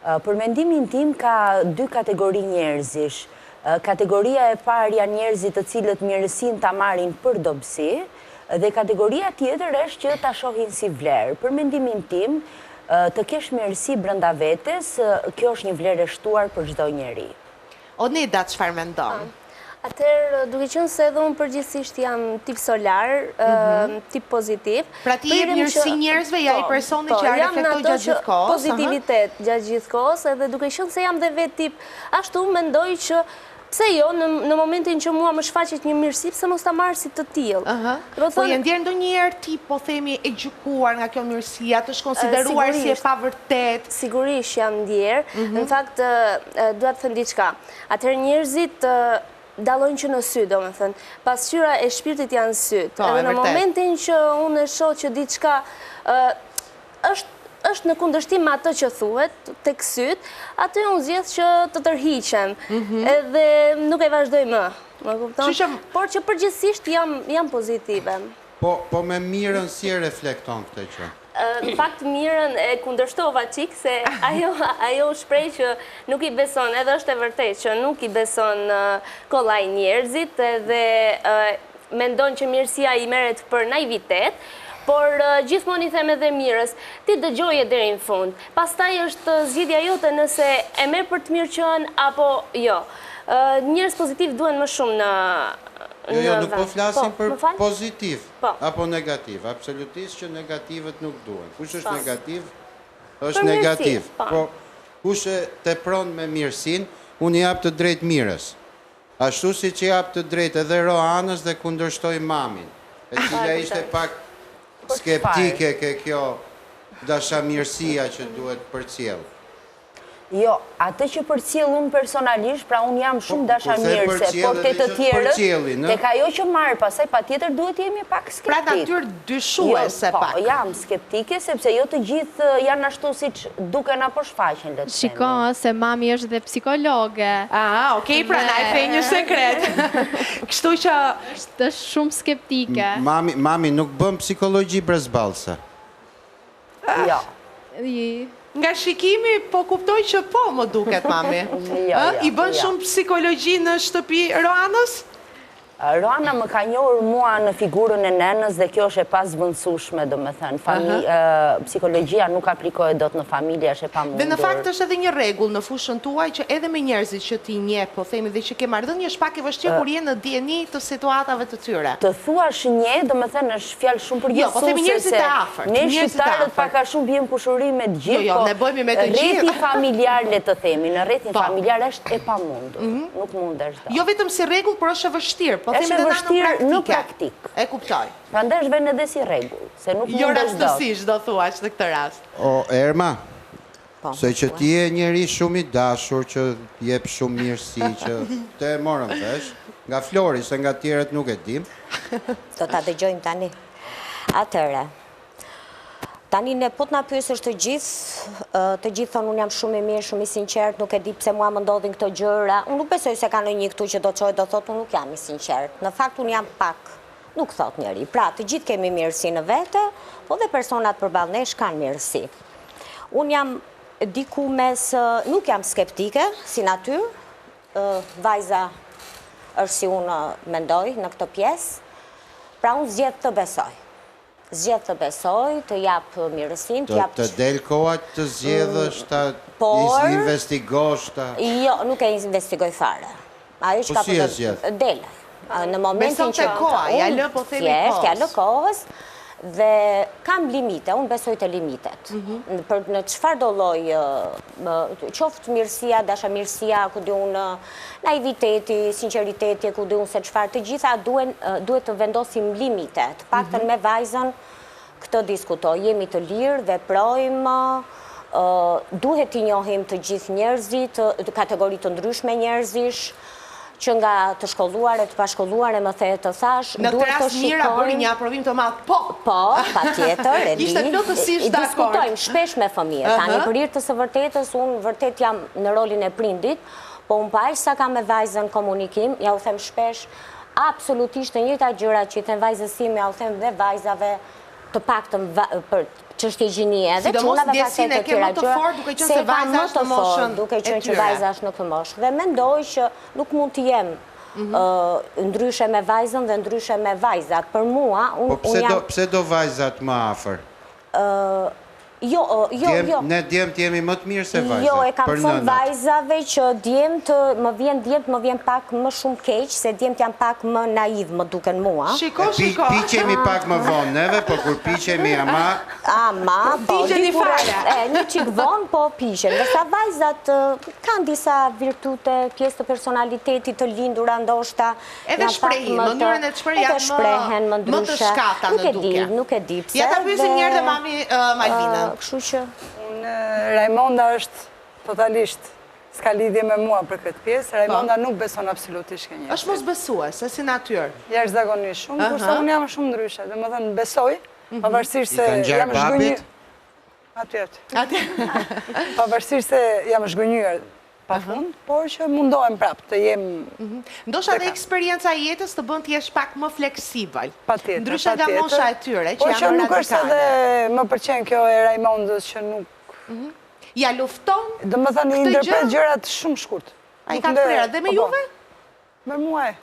Për mendimin tim ka dy kategori njerëzish. Kategoria e parë janë njerëzit të cilët mirësinë ta marrin për dobësi dhe kategoria tjetër është që ta shohin si vlerë. Për mendimin tim, të kesh mirësi brenda vetes, kjo është një vlerë e shtuar për çdo njeri. Onida, çfarë mendon? Atëherë, duke qenë se edhe unë përgjithsisht jam tip solar, tip pozitiv. Pra ti jep mirësi njerëzve, ja i personi që ja reflektoj gjatë gjithë kohës. Pozitivitet gjatë gjithë kohës, edhe duke qenë se jam dhe vetë tip, ashtu mendoj që pse jo, në momentin që mua më shfaqet një mirësi, pse mos ta marr si të tillë. Po je ndjer ndonjëherë tip, po themi, e gjykuar nga kjo mirësia, të shkonsideruar si e pavërtet? Sigurisht jam ndjer. Në fakt, dua të them diçka. Atëherë njerëzit dallojnë që në sy, do me thënë. Pasqyra e shpirtit janë syt. Edhe në momentin që unë e shoh që diçka është në kundërshtim me atë që thuhet tek syt, aty unë zgjedh që të tërhiqem. Edhe nuk e vazhdoj më. Më kupton? Por që përgjithsisht jam pozitive. Po me mirën si e reflekton këtë që? Në fakt mirën e kundërshtova qik, se ajo shprej që nuk i beson, edhe është e vërtet që nuk i beson kollaj njerëzit, edhe mendon që mirësia i merret për naivitet, por gjithmonë i them edhe mirës, ti dëgjoje deri në fund. Pastaj është zgjidhja jote nëse e merr për të mirë qenë apo jo. Njerëz pozitiv duhen më shumë në Jo, nuk po flasim për pozitiv apo negativ. Absolutisht që negativët nuk duhen. Kush është negativ, është negativ. Po, kush e tepron me mirësin, unë jap të drejt mirës. Ashtu si që jap të drejt edhe Roanës dhe kundërshtoj mamin, e cila ishte pak skeptike ke kjo dashamirësia që duhet përcjell. Jo, atë që përcjell unë personalisht, pra unë jam shumë dashamirëse, por të tjerët, tek ajo që marr pastaj patjetër duhet jemi pak skeptik. Pra natyrë dyshuese pak. Po, jam skeptike sepse jo të gjithë janë ashtu siç duken apo shfaqen, le të themi. Shiko, se mami është dhe psikologe. Okej, pra na e the një sekret. Kështu që është shumë skeptike. Mami nuk bën psikologji brezballse. Jo. Nga shikimi, po kuptoj që po, më duket, mami. I bën shumë psikologji në shtëpi Roanës? Roana më ka njohur mua në figurën e nenës dhe kjo është e pazvendësueshme, domethënë. Psikologjia nuk aplikohet dot në familje, është e pamundur. Dhe në fakt është edhe një rregull në fushën tuaj që edhe me njerëzit që ti njeh, po themi dhe që ke marrëdhënie, është pak e vështirë kur je në dieni të situatave të tyre. Të thuash një, domethënë është fjalë shumë përgjithësuese. Jo, po themi njerëzit e afërt. Ne shqiptarët pak a shumë bien kushërim me të gjithë. Jo, ne bëjmë me të gjithë. Rreti familjar, le të themi, në rretin familjar është e pamundur. Nuk mundesh dot. Jo vetëm si rregull, por është e vështirë. Është e vështirë në praktik. E kuptoj. Prandaj është vënë edhe si rregull, se nuk mundesh dot. Jo rastësisht do thuaç në këtë rast. O Erma, se që ti je njeri shumë i dashur, që jep shumë mirësi, që te morëm vesh, nga Flori, se nga tjerët nuk e dim. Do ta dëgjojmë tani. Atëre. Tani ne po të na pyesësh të gjithë thonë unë jam shumë i mirë, shumë i sinqert, nuk e di pse mua më ndodhin këto gjëra. Unë nuk besoj se ka ndonjë këtu që do të çojë do thotë unë nuk jam i sinqert. Në fakt unë jam pak, nuk thot njëri. Pra, të gjithë kemi mirësi në vete, po dhe personat përballë nesh kanë mirësi. Unë jam diku mes, nuk jam skeptike si natyrë, vajza është si unë mendoj në këtë pjesë. Pra unë zgjedh të besoj. Zgjedh të besoj, të jap mirësinë, të jap... Të del koha të zgjedhësh, të investigosh, të... Jo, nuk e investigoj fare. Po si e zgjedh? Dele. Në momentin që... Beson të koha, ja lë po themi kohës. Ja lë kohës, dhe kam limite, unë besoj të limitet. Në çfarë do lloj, qoftë mirësia, dashamirësia, ku di unë, naiviteti, sinqeriteti, ku di unë se çfarë, të gjitha duhet të vendosim limite. Të paktën me vajzën këtë diskutoj, jemi të lirë, veprojmë, duhet t'i njohim të gjithë njerëzit, kategori të ndryshme njerëzish, që nga të shkolluar e të pashkolluar e më the të thash, në të rast mira bëri një aprovim të madh. Po, patjetër, e di. Ishte plotësisht dakord. Diskutojmë shpesh me fëmijët. Tani për hir të së vërtetës, unë vërtet jam në rolin e prindit, po unë pa aq sa kam me vajzën komunikim, ja u them shpesh, absolutisht të njëjta gjëra që i them vajzës time, ja u them dhe vajzave të paktën për çështje higjienie edhe çunave pasete të tjera gjëra, duke qenë se vajza është në moshën, duke qenë që vajza është në këtë moshë. Dhe mendoj që nuk mund të jem ndryshe me vajzën dhe ndryshe me vajzat. Për mua, unë jam... Po pse do vajzat më afër? Jo. Ne djemt jemi më të mirë se vajzat. Jo, e kam thënë vajzave që më vjen pak më shumë keq, se djemt janë pak më naiv, më duken mua. Shiko. Piqemi pak më vonë neve, po kur piqemi ama... Po, një qik vonë, po pishen. Dhe sa vajzat kanë disa virtute, pjesë të personalitetit të lindura, ndoshta... Edhe shprehin, mënyrën e të shpreh janë më të shkata në duke. Nuk e di pse. Ja ta pyesim njërë dhe mami Malvinën. Kështu që... Raimonda është totalisht s'ka lidhje me mua për këtë pjesë. Raimonda nuk beson absolutisht kënjë. Është mos besuese, si natyrë. Jashtëzakonisht shumë, kurse unë jam shumë ndryshe. Dhe më thënë, besoj, pavarësisht se jam zhgënjur... Pavarësisht se jam zhgënjur pa fund, por që mundohem prapë të jem... Ndoshta dhe eksperienca e jetës të bën të jesh pak më fleksibël. Patjetër. Ndryshe nga mosha e tyre, që por janë që nuk është radikale. edhe më pëlqen kjo e Raimondës që nuk... Ja lufton? Dhe më thënë, i ndërpret gjërat shumë shkurt. A i ka të frera, dhe me juve? Me mua e.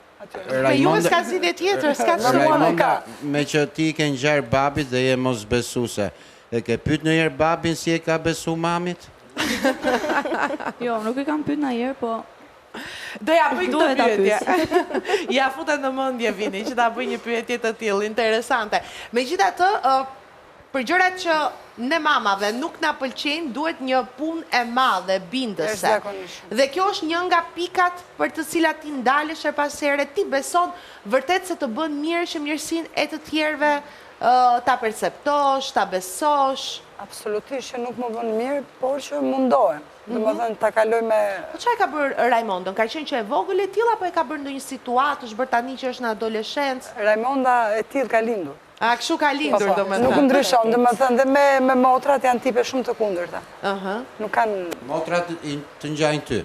Me juve s'ka zgjidhje tjetër, s'ka të Raimonda, me që ti ke ngjarë babit dhe je mos besuse, e ke pyet ndonjëherë babin si e ka besu mamit? Jo, nuk e kam pyet ndonjëherë, po... Do ja bëj këtë pyetje. Ja futet në mendje Vini, që ta bëj një pyetje të tillë interesante. Megjithatë, për gjërat që ne mamave nuk na pëlqejnë, duhet një punë e madhe, bindëse. Dhe kjo është një nga pikat për të cilat ti ndalesh her pas here, ti beson vërtet se të bën mirë që mirësinë e të tjerëve ta perceptosh, ta besosh. Absolutisht që nuk më bën mirë, por që mundohem. Dhe më thënë, ta kaloj me... Po çfarë ka bërë Raimondën? Ka qenë që e vogël e tillë, apo e ka bërë ndonjë situatë, është bërë tani që është në adoleshencë? Raimonda e tillë ka lindur. A, kështu ka lindur, do më thënë. Nuk ndryshon, dhe më thënë, dhe me motrat janë tipe shumë të kundërta. Nuk kanë... Motrat të ngjajnë ty?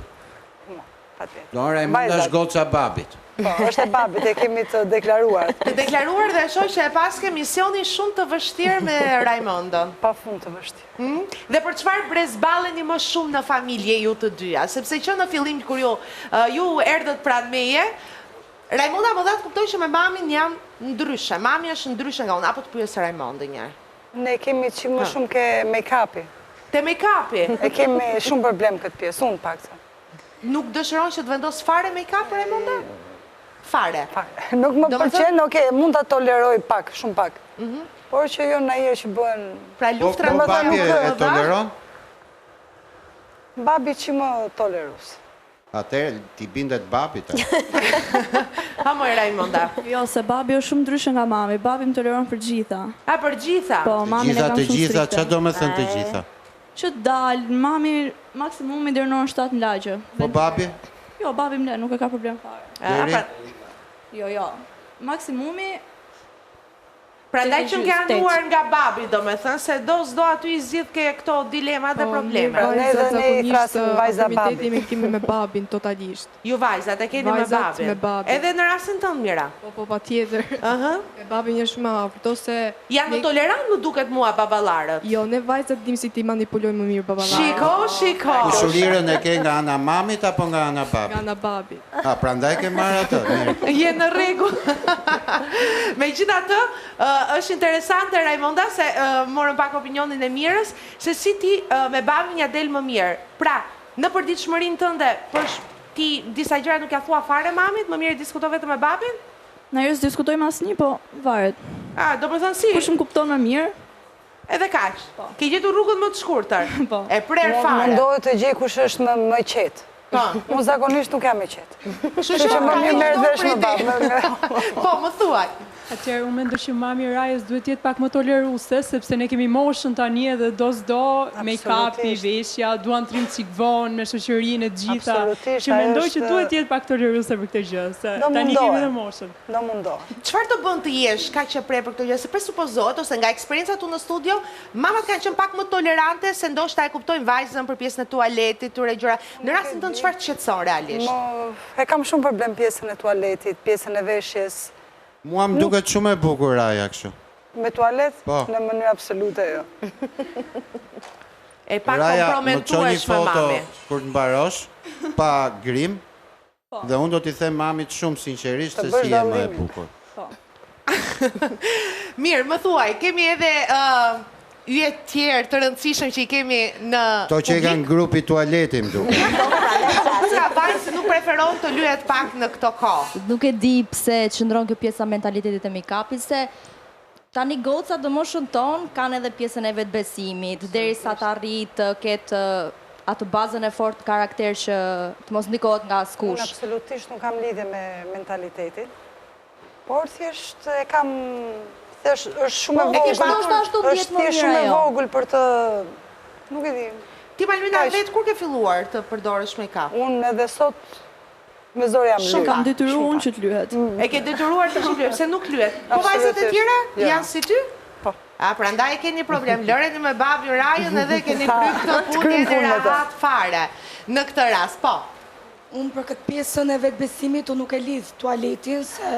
Patjetër. Do Raimonda është goca babit. Po, është e babit, e kemi të deklaruar. Të deklaruar dhe shoh që e paske misionin shumë të vështirë me Raimondën. Pa fund të vështirë. Dhe për çfarë brezballeni më shumë në familje ju të dyja? Sepse që në fillim kur ju erdhët pranë meje, Raimonda më dha të kuptoj që me mamin jam ndryshe. Mami është ndryshe nga unë, apo të pyes Raimondën një herë? Ne kemi që më shumë ke make-upi. Te make-upi? E kemi shumë problem këtë pjesë, unë pak se. Nuk dëshiron që të vendos fare make-up, Raimonda? Fare. Nuk më pëlqen, oke, mund të toleroj pak, shumë pak. Por që jo në që bëhen... Pra luftra më babi e toleron? Babi që më tolerus. Atëherë, ti bindet babit. Ha moj Raimonda. Jo, se babi është shumë ndryshe nga mami. Babi më toleron për gjitha. A, për gjitha? Po, mami e kam shumë strikte. Të gjitha, që do me thënë të gjitha? Që dalë, mami maksimumi deri në 7 në lagje. Po babi? Jo, babi më nuk e ka problem fare. Deri? Jo. Maksimumi... Pra ndaj që m'ke anuar nga babi, do me thënë, se do aty i zgjidh ke këto dilemat dhe probleme. Pra ne dhe ne i thrasim vajza babi. Komiteti kemi me babin totalisht. Ju vajzat e keni me babin. Edhe në rastin tënë, Mira? Po, pa tjetër. Me babin një shumë aftë, ose... Janë më tolerant më duket mua babalarët? Jo, ne vajzat dim si ti manipulojmë më mirë babalarët. Shiko. Kushërirën e ke nga ana mamit apo nga ana babit? Nga ana babit. A, pra ndaj ke marrë atë, mirë. Je në rregull. Megjithatë, është interesante, Raimonda, se morëm pak opinionin e Mirës, se si ti me babin ja del më mirë. Pra, në përditshmërinë tënde, ti disa gjëra nuk ja thua fare mamit, më mirë diskuto vetëm me babin? Na jo s'diskutojmë asnjë, po varet. A, do më thënë si? Kush më kupton më mirë? Edhe kaq. Ke gjetur rrugën më të shkurtër. Po. E prer fare. Mundohet të gjej kush është më qetë. Unë zakonisht nuk jam e qetë. Kështu që më mirë merret vesh me babën. Po, më thuaj. Atëherë, unë mendoj që mami Rajës duhet jetë pak më toleruese, sepse ne kemi moshën tani edhe do make-upi, veshja, duan trim çik vonë me shoqërinë e gjitha. Që mendoj që duhet jetë pak toleruese për këtë gjë, se tani kemi edhe moshën. Do mundohet. Çfarë të bën të jesh kaq e prerë për këtë gjë? Se presupozohet ose nga eksperiencat tu në studio, mamat kanë qenë pak më tolerante se ndoshta e kuptojnë vajzën për pjesën e tualetit, këtyre gjëra. Në rastin tënd çfarë të shqetëson realisht? E kam shumë problem pjesën e tualetit, pjesën e veshjes. Mua më duket shumë e bukur Raja kështu. Me tualet? Po. Në mënyrë absolute jo. E pa Raja, më komprometuesh çon me një foto mami. kur të mbarosh, pa grim, dhe unë do t'i them mamit shumë sinqerisht se si e më e bukur. Mirë, më thuaj, kemi edhe yje tjerë të rëndësishëm që i kemi në To që e kanë grupi tualeti më duke. Ka vajzë se nuk preferon të lyhet pak në këto kohë. Nuk e di pse qëndron kjo pjesa mentalitetit e make-upit, se tani gocat dhe moshën tonë kanë edhe pjesën e vetbesimit, derisa të arrit të ketë atë bazën e fort karakter që të mos ndikohet nga askush. Unë absolutisht nuk kam lidhje me mentalitetin, por thjesht e kam... është shumë e vogël. Është shumë e vogël për të... Nuk e di. Ti Malvina vetë kur ke filluar të përdorësh make-up? Unë edhe sot me zor jam lyhet. Kam detyruar unë që të lyhet. E ke detyruar të lyhet, se nuk lyhet. Po vajzat e tjera janë si ty? Po. Prandaj e keni problem. Lëreni me babin Rajën edhe keni pry këtë punë e rahat fare. Në këtë rast, po. Unë për këtë pjesën e vetbesimit, unë nuk e lidh tualetin, se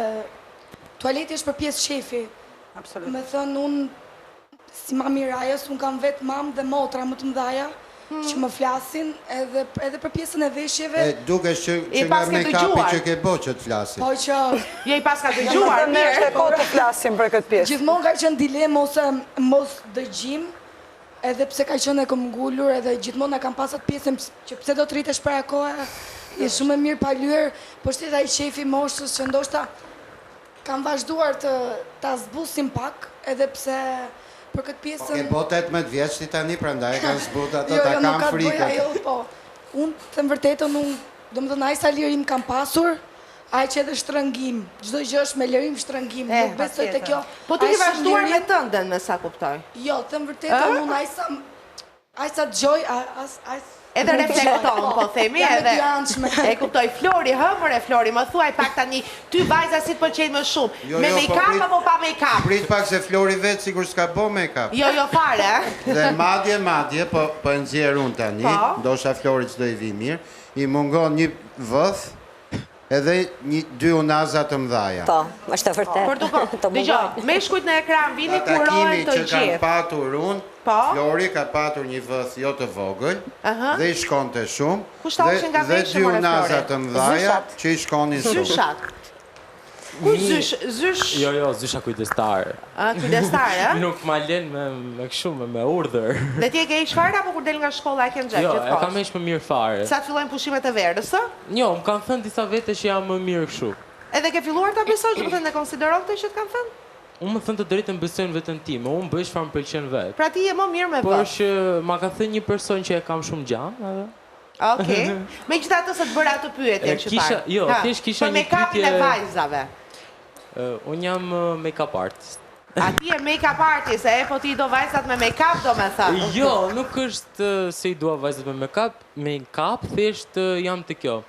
tualeti është për pjesë shefi. Absolut. Me thënë, unë si mami Rajës, unë kam vetë mamë dhe motra më të mdhaja, që më flasin edhe për pjesën e veshjeve. Duke që nga make-upi që ke bo që të flasin. Po që... Je i pas ka dëgjuar, mirë. Është e kohë të flasin për këtë pjesë. Gjithmonë ka qenë dilemë ose mos dëgjim, edhe pse ka qenë e këm ngullur, edhe gjithmonë e kam pasat pjesën që pse do të rritesh para kohë, je shumë e mirë pa lyer, po shteta i shefi moshës që ndoshta kam vazhduar të zbusim pak, edhe pse për këtë pjesën... Ke bo 18 vjeç ti tani, prandaj e kanë zbut ato, ta kam frikët. Jo, po. Unë, të më vërtetën, do më thënë, aj sa lirim kam pasur, aj që edhe shtrëngim. Gjdo gjë është me lirim shtrëngim, nuk besoj të kjo. Po ti ke vazhduar me tënden, me sa kuptoj? Jo, të më vërtetën, unë aj sa gjoj, edhe reflekton, po themi, edhe e kuptoj. Flori, hëmër e Flori, më thuaj pak tani, ty vajza si të pëlqejnë më shumë, me make-up apo pa make-up? Prit pak se Flori vetë sigur s'ka bo make-up. Jo, fare. Dhe madje, po e nxjerr unë tani, ndosha Flori që do i vi mirë, i mungon një vëth, edhe dy unaza të mdhaja. Po, është të vërtet. Dëgjoj, me shkujt në ekran, vini kurohen të gjithë. Ata kimi që kanë patur unë, Flori ka patur një vëth jo të vogël, dhe i shkonte shumë, dhe dy unaza të mdhaja që i shkonin shumë. Zyshat. Ku zysh? Jo, zysha kujdestar. Kujdestar, e? Nuk ma len me këshu, me urdhër. Dhe ti e ke ish fare, apo kur del nga shkolla e ke në gjep? Jo, e kam ish më mirë fare. Sa të fillojnë pushimet e verës, ë? Jo, më kanë thënë disa vete që jam më mirë këshu. Edhe ke filluar të besoj, që më thënë e konsideron këtë që të kanë thënë? Unë më thënë të drejtën besojnë vetën ti, më unë bëjsh fa më pëlqen vetë. Pra ti je më mirë me Por që ma ka thënë një person që e kam shumë gjanë, edhe. Okej. Me gjitha të se të bëra të pyetje që parë. Jo, thjesht kisha një pyetje... Për make-upin e vajzave. Unë jam make-up artist. A ti e make-up artist, po ti do vajzat me make-up, do me thënë? Jo, nuk është se i dua vajzat me make-up, thjesht jam të kjo.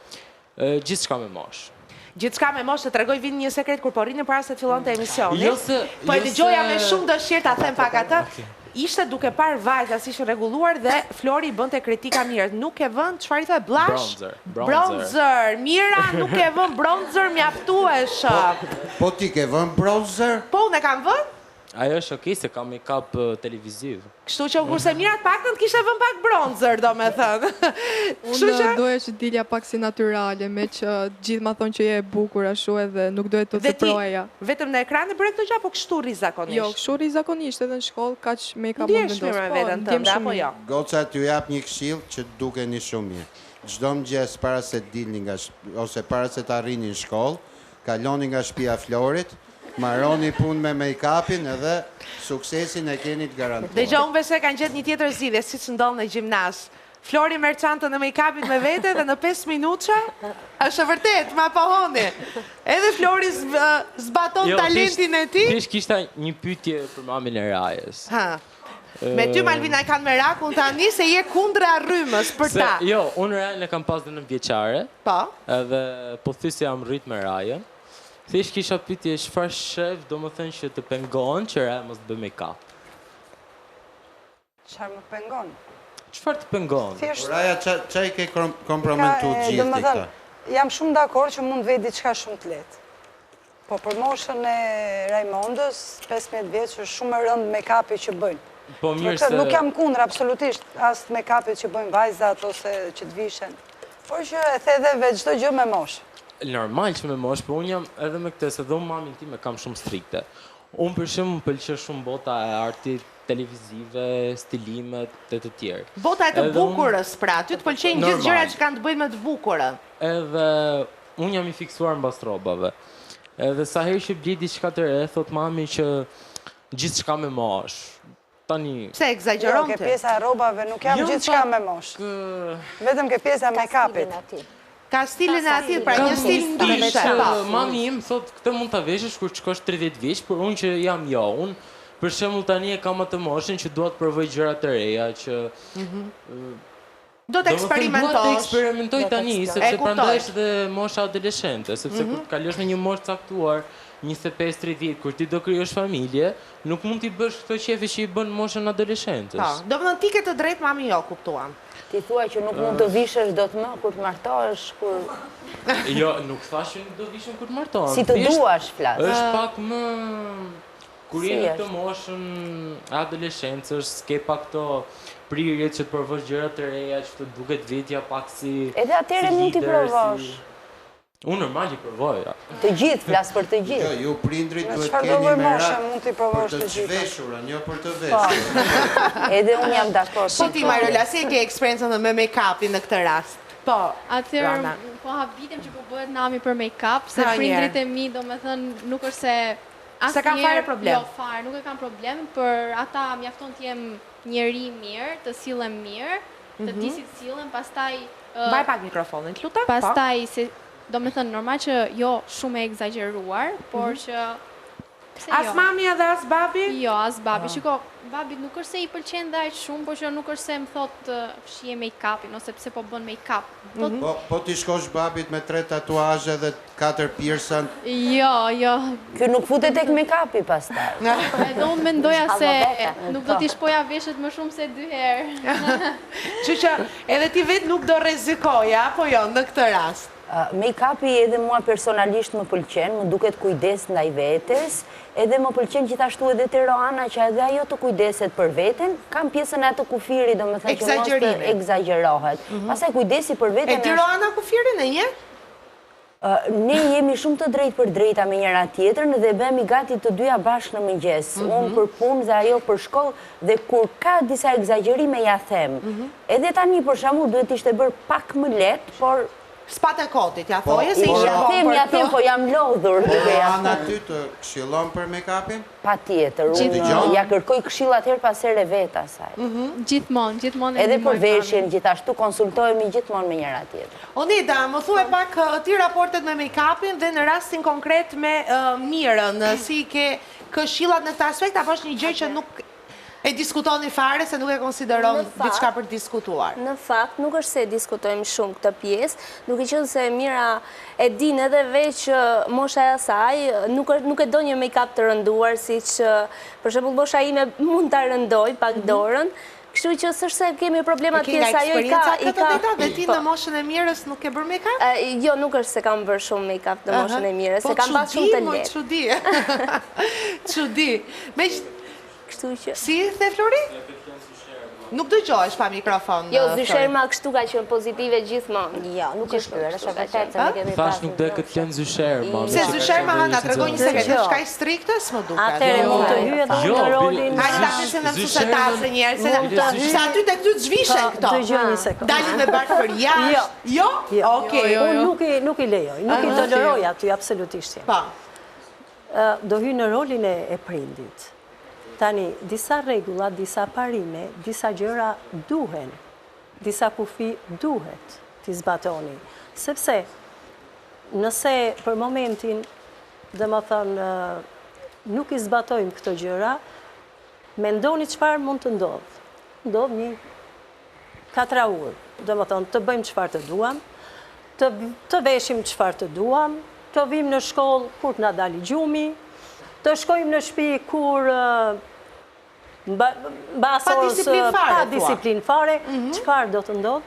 Gjithë shka me mosh. Gjithçka me moshë të tregoj vinë një sekret kur po rrinë para se të fillonte emisioni. Po e dëgjoja me shumë dëshirë ta them pak atë. Ishte duke parë vajza si ishte rregulluar dhe Flori bënte kritika mirë. Nuk e vën, çfarë i thotë, blush? Bronzer. Mira, nuk e vën bronzer mjaftuesh. Po ti ke vën bronzer? Po unë e kam vën? Ajo është okej se ka make-up televiziv. Kështu që kurse Mirat paktën kishte vën pak bronzer, do me thënë. Unë doja që dilja pak si natyrale, me që gjithë ma thonë që je e bukur ashtu edhe nuk doja të proja. Vetëm në ekran e bëre këtë gjë, apo kështu rizakonisht? Jo, kështu rizakonisht edhe në shkollë, kaq make-up më vendos. Ndjesh me veten tënde, apo jo? Goca, t'ju jap një këshill që dukeni shumë mirë. Çdo mëngjes para se të dilni ose para se të arrini në shkollë, kaloni nga shtëpia Florit, marroni punë me make-upin edhe suksesin e keni të garantuar. Dëgjoj, unë besoj kanë gjetë një tjetër zgjidhje, siç ndodh në gjimnaz. Flori merçantën e make-upit me vete dhe në 5 minuta është e vërtet, ma pohoni. Edhe Flori zbaton talentin e tij. Thjesht kishta një pyetje për mamin e Rajës. Me ty Malvina e kanë merakun tani se je kundra rrymës për ta. Jo, unë Rajën e kam pas dhe në vjeqare. Po. Edhe po thy se jam rrit me Rajën. Thjesht kisha pyetje çfarë shef, domethënë që të pengon që Raja mos bëj make-up. Çfarë më pengon? Çfarë të pengon? Raja, çaj ke kompromentu gjithë këta? Jam shumë dakord që mund vej diçka shumë të lehtë. Po për moshën e Raimondës, 15 vjeç është shumë e rëndë make-upi që bëjnë. Po mirë se... Nuk jam kundër absolutisht as make-upit që bëjnë vajzat ose që të vishen. Por që e thedheve çdo gjë me moshë. Normal që me moshë, por unë jam edhe me këtë, se dhe unë mamin tim e kam shumë strikte. Unë për shumë më pëlqej shumë bota e artit, televizive, stilimet e të tjerë. Bota e të bukurës, pra, ty të pëlqejnë gjithë gjërat që kanë të bëjnë me të bukurën. Edhe unë jam i fiksuar mbas rrobave. Edhe sa herë që bli diçka të re, thot mami që gjithçka me moshë. Tani... Pse egzageron ti? Jo, ke pjesa e rrobave, nuk jam gjithçka me moshë. Vetëm ke pjesa e make-upit. Ka stilin e ati, pra një stil ndryshe. Mami im thot, këtë mund të veshesh kur shkosh 30 vjeç, por unë që jam jo, unë për shembull tani e kam atë moshën që dua të provoj gjëra të reja, që do të eksperimentosh. Do të eksperimentoj tani, sepse prandaj është dhe mosha adoleshente, sepse kur të kalosh në një moshë caktuar, 25-30, kur ti do krijosh familje, nuk mund t'i bësh këto qefi që i bën moshën adoleshentës. Do më në ti ke të drejt, mami jo, kuptuam. Ti thua që nuk mund të vishesh do të më, kur të martohesh, kur... Jo, nuk thash që nuk do vishem kur të martohem. Si të duash, flas. është pak më... Kur jeni këtë moshën adoleshencës, s'ke pak këto prirjet që të provosh gjëra të reja, që të duket vetja pak si... Edhe atëre mund t'i provosh. Unë normal i provoj. Të gjithë, flas për të gjithë. Jo, ju prindrit duhet keni merak për të zhveshura, një për të veshur. Edhe unë jam dakord. Po ti, Marola, si e ke eksperiencën me make-upin në këtë rast? Po, atëherë, po habitem që po bëhet nami për make-up, se prindrit e mi, do me thënë, nuk është se... Se kam fare problem? Jo, fare, nuk e kam problem, për ata mjafton t'jem njeri mirë, të silem mirë, të disit silem, pastaj... Baj pak mikrofonin, të lutem? Pastaj, do me thënë, normal që jo shumë e egzageruar, por që... As mami edhe as babi? Jo, as babi. Shiko, babi nuk është se i pëlqen dhe aq shumë, por që nuk është se më thotë fshije make-upin, ose pse po bën make-up. Po ti shkosh babit me 3 tatuazhe dhe 4 piercing? Jo, jo. Kjo nuk futet tek make-upi pastaj. Edhe unë mendoja se nuk do t'i shpoja veshët më shumë se 2 herë. Që që edhe ti vetë nuk do rrezikoja, apo jo, në këtë rast? Make-upi edhe mua personalisht më pëlqen, më duket kujdes ndaj vetes, edhe më pëlqen gjithashtu edhe te Roana që edhe ajo të kujdeset për veten, kam pjesën e atë kufiri, do më thënë që mos të egzagerohet. Pastaj kujdesi për veten është... E ti Roana kufirin e nje? Ne jemi shumë të drejt për drejta me njëra tjetrën dhe bëhemi gati të dyja bashkë në mëngjes. Unë për punë dhe ajo për shkollë dhe kur ka disa egzagerime ja them. Edhe tani për shembull duhet ishte bërë pak më lehtë, por s'pat e kotit, ja thoje se ishe bom për të... po jam lodhur. Ana ty të këshillon për make-upin? Pa tjetër, unë ja kërkoj këshillat herë pas here vetë asaj. Gjithmonë, gjithmonë. Edhe për veshjen, gjithashtu konsultohemi gjithmonë me njëra tjetër. Onida, më thuaj pak ti raportet me make-upin dhe në rastin konkret me Mirën, si ke këshillat në këtë aspekt, apo është një gjë që nuk e diskutoni fare se nuk e konsideron diçka për diskutuar? Në fakt, nuk është se diskutojmë shumë këtë pjesë, duke qenë se Mira e din edhe veç mosha e asaj, nuk e do një make-up të rënduar, si që, për shembull, mosha ime mund të rëndoj pak dorën, kështu që s'është se kemi problemat pjesa ajo i ka... Dhe ti në moshën e Mirës nuk e bërë make-up? Jo, nuk është se kam bërë shumë make-up në moshën e Mirës, se kam pas shumë të letë. Qudi. Si, the Flori? Nuk dëgjohesh pa mikrofon. Jo, zysherma kështu ka qenë pozitive gjithmonë. Jo, nuk është kërë, është vërtet se ne kemi Thash nuk dhe këtë qenë zysherma. Se zysherma hana, të regoj një sekret, është ka i strikte, s'më duke. Atere mund të hyë dhe në rolin... Hajde ta pëse në mësusetaze njerë, se aty të këtu të zhvishen këto. Dëgjoj një sekund. Dalin me barkë për jashtë. Jo? Okej. Unë nuk i lejoj, nuk i toleroj aty, absolutisht. Do hyë në rolin e prindit. Tani, disa regula, disa parime, disa gjëra duhen. disa kufi duhet t'i zbatoni. Sepse, nëse për momentin, dhe më thënë, nuk i zbatojmë këto gjëra, mendoni çfarë mund të ndodhë. Ndodhë një 4 urë, dhe më thënë, të bëjmë çfarë të duam, të veshim çfarë të duam, të vim në shkollë kur të na dali gjumi, të shkojmë në shtëpi kur pa disiplin fare, çfarë do të ndodhë?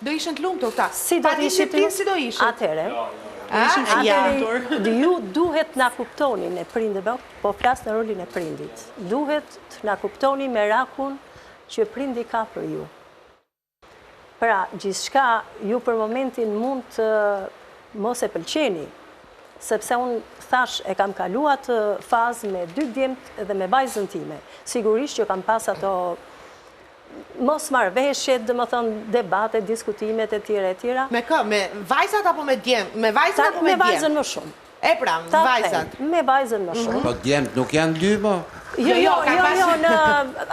Do ishin të lumtur këta. Pa disiplin si do ishin? Atëre, ju duhet na kuptoni në prindëve, po flas në rolin e prindit. Duhet të na kuptoni merakun që prindi ka për ju. Pra, gjithçka ju për momentin mund të mos e pëlqeni, sepse unë thash e kam kaluar të fazë me 2 djemt dhe me vajzën time. Sigurisht që kam pas ato mos marrëveshjet, dhe më thënë debate, diskutimet e tjera. Me kë? Me vajzat apo me djemt? Me vajzën apo me djemt? Me vajzën më shumë. E pra, vajzat. Me vajzën më shumë. Po djemt nuk janë 2, mo? Jo, në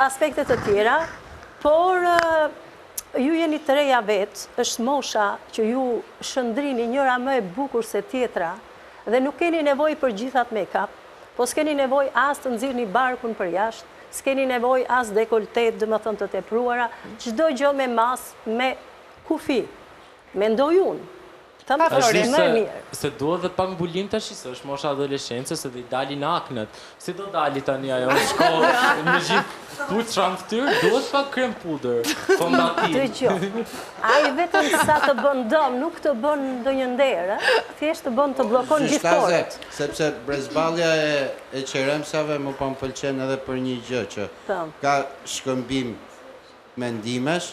aspektet të tjera, por ju jeni të reja vetë, është mosha që ju shëndrini njëra më e bukur se tjetra, dhe nuk keni nevoj për gjithat make-up, po s'keni nevoj as të nxirrni barkun për jashtë, s'keni nevoj as dekoltet, dhe më thënë të tepruara, çdo gjë me mas, me kufi. Mendoj unë. Thëmë Flori, më mirë. Se duhet dhe pak mbulim tash, se është mosha adoleshencës, se dhe i dalin aknet. Si do dali tani ajo në shkollë, në gjithë putë shramftyrë, duhet pak krem pudër, fondativ. Dëgjoj, ai vetëm sa të bën dëm, nuk të bën ndonjë nder, thjesht të bën të bllokon gjithë porët. Sepse brezballja e qeremsave më po më pëlqen edhe për një gjë që ka shkëmbim mendimesh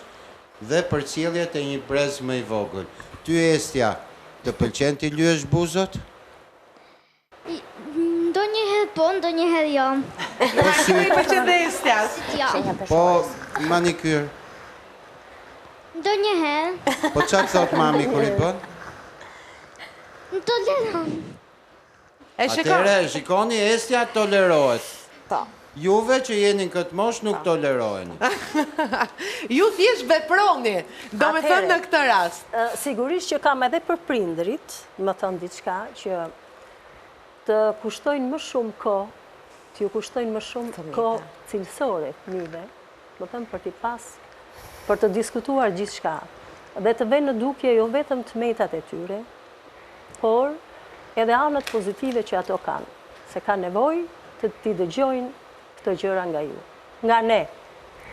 dhe përcjelljet e një brez më i vogël. Ty, Estja, të pëlqen t'i lyesh buzët? Ndonjëherë po, ndonjëherë jo. Po i pëlqen dhe Estjas? Po manikyr? Ndonjëherë. Po çfarë thot mami kur i bën? Toleron. Atëre, shikoni, Estja tolerohet. Juve që jeni në këtë mosh nuk tolerojeni. Ju thjesht veproni, do me thënë në këtë rast. Sigurisht që kam edhe për prindrit, më thënë diçka, që të kushtojnë më shumë kohë, të ju kushtojnë më shumë kohë cilësore fëmijëve, më thënë për t'i pas, për të diskutuar gjithçka, dhe të vënë në dukje jo vetëm të metat e tyre, por edhe anët pozitive që ato kanë, se kanë nevojë të t'i dëgjojnë të gjëra nga ju. Nga ne,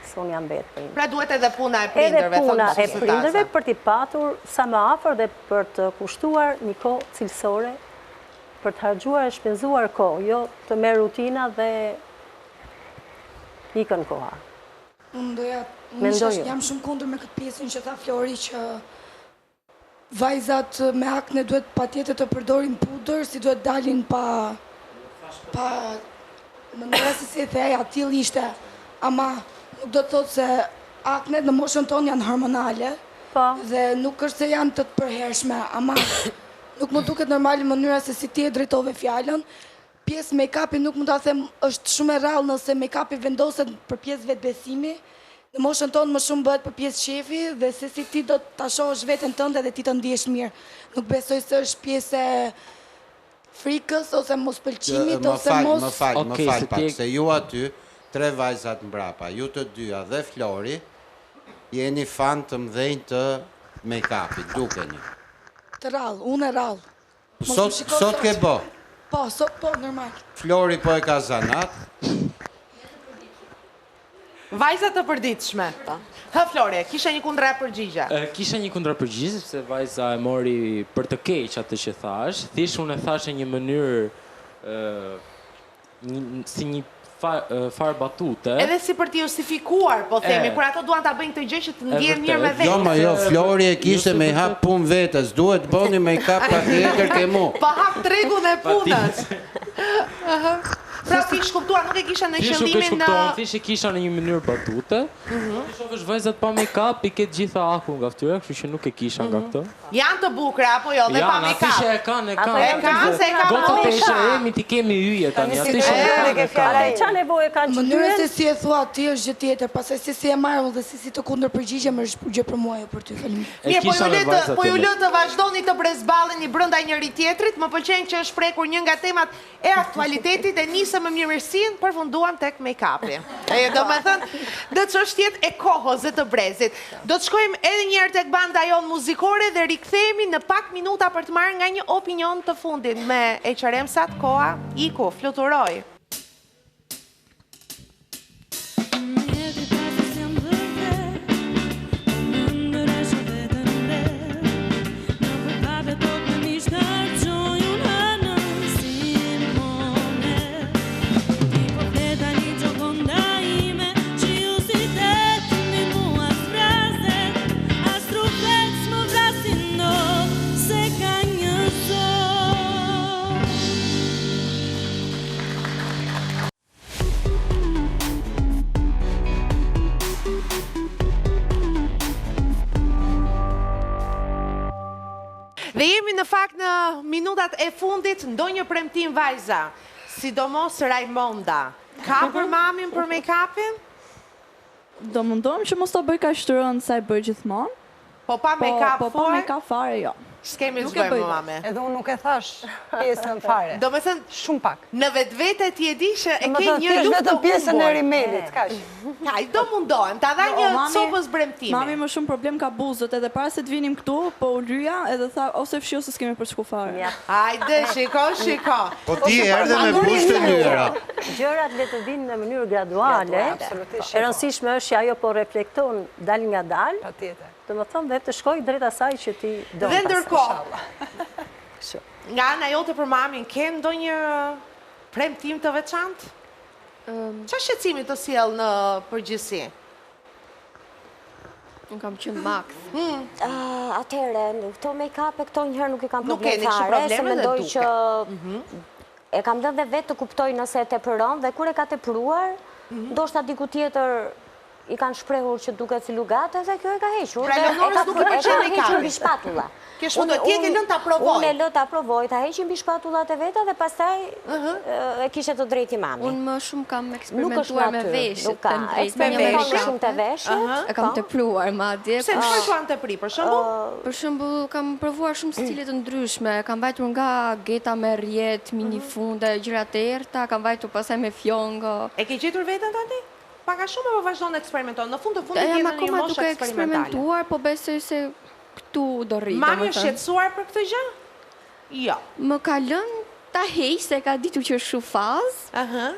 së unë jam betë prindër. Pra duhet edhe puna e prinderve. Edhe puna e prinderve për t'i patur sa më afër dhe për të kushtuar një kohë cilësore, për të harxuar e shpenzuar kohë, jo të merr rutina dhe ikën koha. Unë jam shumë kundër me këtë pjesën që tha Flori që vajzat me akne duhet patjetër të përdorin pudër, si duhet dalin pa në rrasi si e theja, atil ishte, ama nuk do të thotë se aknet në moshën tonë janë hormonale, dhe nuk është se janë të përhershme, ama nuk më duket normali mënyra se si ti e drejtove fjallën. Pjesë make-upi nuk mund të them është shumë e rrallë nëse make-upi vendoset për pjesë vetë besimi, në moshën tonë më shumë bëhet për pjesë shefi, dhe se si ti do të shohësh veten tënde dhe ti të ndihesh mirë. Nuk besoj se është pjesë frikës, ose mos pëlqimit, ose mos... Më falë pak, se ju aty, 3 vajzat mbrapa, ju të dyja dhe Flori, jeni fan të mdhenjë të make-upit, dukeni. Të rallë, unë e rallë. Sot ke bo? Po, sot po, normal. Flori po e ka zanat? Vajzat të përditshme. Hë, Flore, kisha një kundra përgjigje? Kisha një kundra përgjigje, sepse vajza e mori për të keq atë që thash. Thjesht unë e thash në një mënyrë si një farë batute. Edhe si për t'i justifikuar, po themi, kur ato duan ta bëjnë këtë gjë që të ndjen mirë me vetë. Jo, Flori e kishte me hap punë vetës, duhet bëni make-up patjetër ke mu. Pa hap tregun e punës. Pra ti shkuptua, nuk e kisha në qëllimin në... Thjesht e kisha në një mënyrë batute. Ti shohësh vajzat pa make-up, i ketë gjitha aku nga fytyra, kështu që nuk e kisha nga këto. Janë të bukura apo jo, dhe pa make-up? Janë, aty që e kanë. E kanë, se e kanë Gotët e ishe emi, ti kemi yje tani, aty që e kanë. Qa nevojë kanë që mënyrë se si e thua ti është gjë tjetër, pastaj si e marrë dhe si të kundër përgjigjem është gjë për mua jo për ty. Mirë, po ju lë të vazhdoni të brezballeni brenda njëri tjetrit, më pëlqen që është prekur një nga temat e aktualitetit e nisëm me mirëmirësinë, përfunduam tek make-upi. Do me thënë, dhe çështjet e kohës dhe të brezit. Do të shkojmë edhe një herë tek banda jonë muzikore dhe rikthehemi në pak minuta për të marrë nga një opinion të fundit me Eqeremsat, koha iku, fluturoj. Dhe jemi në fakt në minutat e fundit, ndonjë premtim vajza, sidomos Raimonda. Ka për mamin për make-upin? Do mundohem që mos të bëj ka shtërën sa i bëj gjithmonë. Po pa make-up fare? Po pa make-up fare, jo. S'kemi të bëjmë, mame. Edhe unë nuk e thash pjesën fare. Do me thënë, shumë pak. Në vetë vete ti e di që e ke një luftë të humbur. Vetëm pjesën e rimelit, kaq. Haj, do mundohem, ta dha një copës bremtimi. Mami më shumë problem ka buzët, edhe para se të vinim këtu, po u lyja, edhe tha, ose fshi ose s'kemi për shku fare. Hajde, shiko. Po ti erdhe me buzë të lyra. Gjërat le të vinë në mënyrë graduale. E rëndësishme është që ajo po reflekton dal nga dal. Të më thonë dhe të shkoj drejt asaj që ti do. Dhe ndërkohë, nga ana jote për mamin, ke ndonjë premtim të veçantë? Qa shqecimi të sjell në përgjithësi? Unë kam qenë maks. Atere, këto make-up e këto njëherë nuk i kam Nuk keni problem kështu fare, se probleme dhe mendoj duke. që e kam dhe vetë të kuptoj nëse e tepëron, dhe kur e ka tepëruar, ndoshta diku tjetër i kanë shprehur që duket si lugate dhe kjo e ka hequr. Pra Leonorës nuk e pëlqen make-upi. Mbi shpatulla. Ke shumë ti e ke lënë ta provoj. Unë e lë ta provoj, ta heqim mbi shpatullat e veta dhe pastaj e kishe të drejti mami. Unë më shumë kam eksperimentuar me veshjet. Nuk ka eksperimentuar shumë të veshjet. E kam tepruar madje. Pse çfarë kanë tepri për shembull? Për shembull kam provuar shumë stile të ndryshme. Kam vajtur nga geta me rjet, mini funde, gjëra të errta, kam vajtur pastaj me fjongo. E ke gjetur veten tani? Paka shumë apo vazhdon eksperimenton? Në fund të fundit jam jemi në një akoma moshë duke eksperimentale. eksperimentuar, po besoj se këtu do rri. Mami është shqetësuar për këtë gjë? Jo. Më ka lënë ta heq se ka ditur që është shufaz,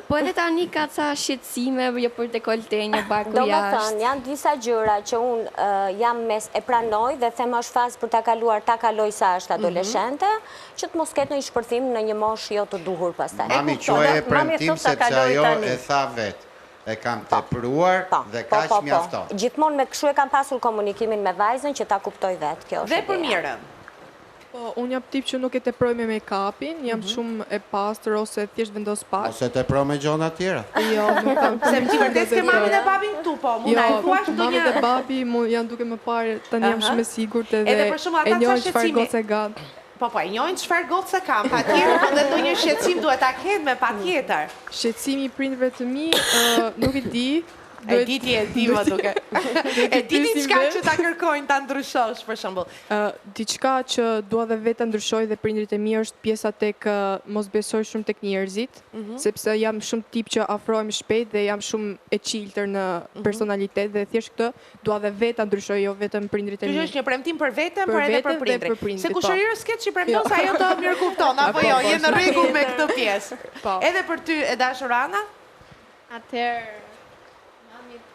po edhe tani ka ca shqetësime jo për dekolte, një barku jashtë. Do më thënë, janë disa gjëra që unë jam e pranoj dhe them është fazë për ta kaluar, ta kaloj sa është adoleshente, që të mos ketë në shpërthim në një moshë jo të duhur pastaj. Mami quaj e premtim sepse ajo e tha vetë. E kam tepruar dhe kaq mjafton. Gjithmonë me kështu e kam pasur komunikimin me vajzën që ta kuptoj vetë, kjo është. Dhe për mirën. Po, unë jam tip që nuk e teproj me make-upin, jam shumë e pastër ose thjesht vendos pak. Ose tepro me gjona tjera. Jo, nuk kam. Se ti vërtet ke mamin dhe babin këtu, po, mund na e thuash ndonjë. Mami dhe babi janë duke më parë, tani jam shumë e sigurt edhe Edhe për shembull ata e njohin çfarë gocë gat. Po, e njohin çfarë gocë kam, patjetër, po dhe ndonjë shqetësim duhet ta ketë me patjetër. Shqetësimi i prindërve të mi, nuk i di. E di më duke. E di diçka që ta kërkojnë ta ndryshosh, për shembull. Diçka që dua dhe vetë ta ndryshoj dhe prindrit e mi është pjesa tek mos besoj shumë tek njerëzit, sepse jam shumë tip që afrohem shpejt dhe jam shumë e qiltër në personalitet dhe thjesht këtë dua dhe vetë ta ndryshoj, jo vetëm prindrit e mi. Kjo është një premtim për veten, por edhe për prindrit. Se kushërirës s'ket që premton se ajo të mirë kupton, apo jo, je në rregull me këtë pjesë. Edhe për ty e dashur Ana? Atëherë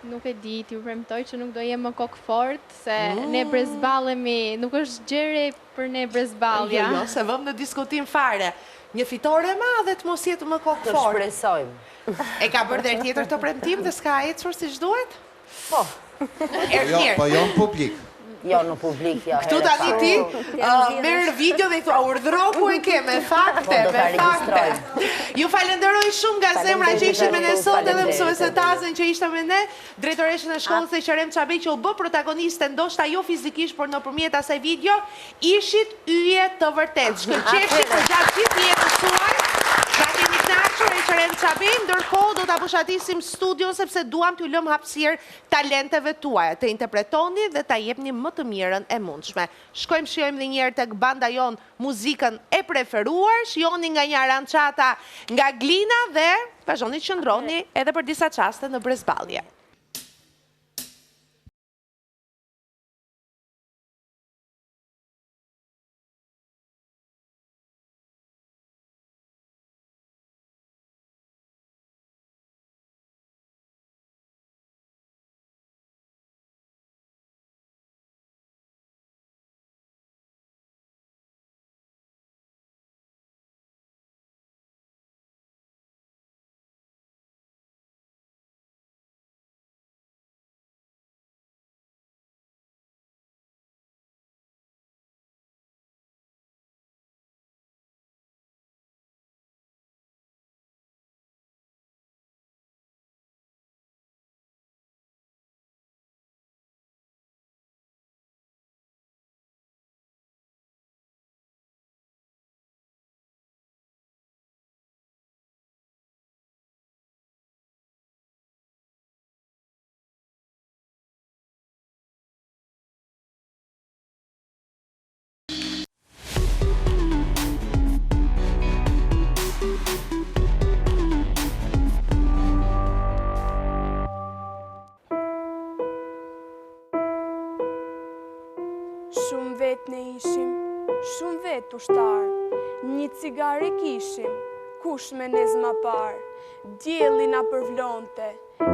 nuk e di, t'ju premtoj që nuk do jem më kokë fort, se ne brezballemi, nuk është gjëre për ne brezballja. Jo, se vëm në diskutim fare. Një fitore e madhe të mos jetë më kokë fort. Të shpresojmë. E ka bërë dhe tjetër të premtim dhe s'ka ecur siç duhet? Po. Po jo në publik. Jo, në publik, jo. Këtu tani ti, merë video dhe këtu, a urdhro ku e ke, me fakte, me fakte. Ju falenderoj shumë nga zemra që ishte me ne sot edhe mësuese Tazën që ishte me ne, drejtoreshën e shkollës e Qerem Çabej që u bë protagoniste, ndoshta jo fizikisht, por nëpërmjet asaj video, ishit yje të vërtet. Shkëlqefni për gjatë gjithë jetës suaj. Pra kemi kënaqur e Qerem Çabej, ndërkohë do ta përshatisim studion sepse duam t'ju lëm hapësirë talenteve tuaja, të interpretoni dhe ta jepni më të mirën e mundshme. Shkojmë shijojmë edhe një herë tek banda jon muzikën e preferuar, shijoni nga një aranciata nga Glina dhe vazhdoni të qëndroni edhe për disa çaste në Brezballje. Shumë vetë ne ishim, shumë vetë ushtarë, një cigare kishim, kush me nez ma parë, djeli na përvlonte,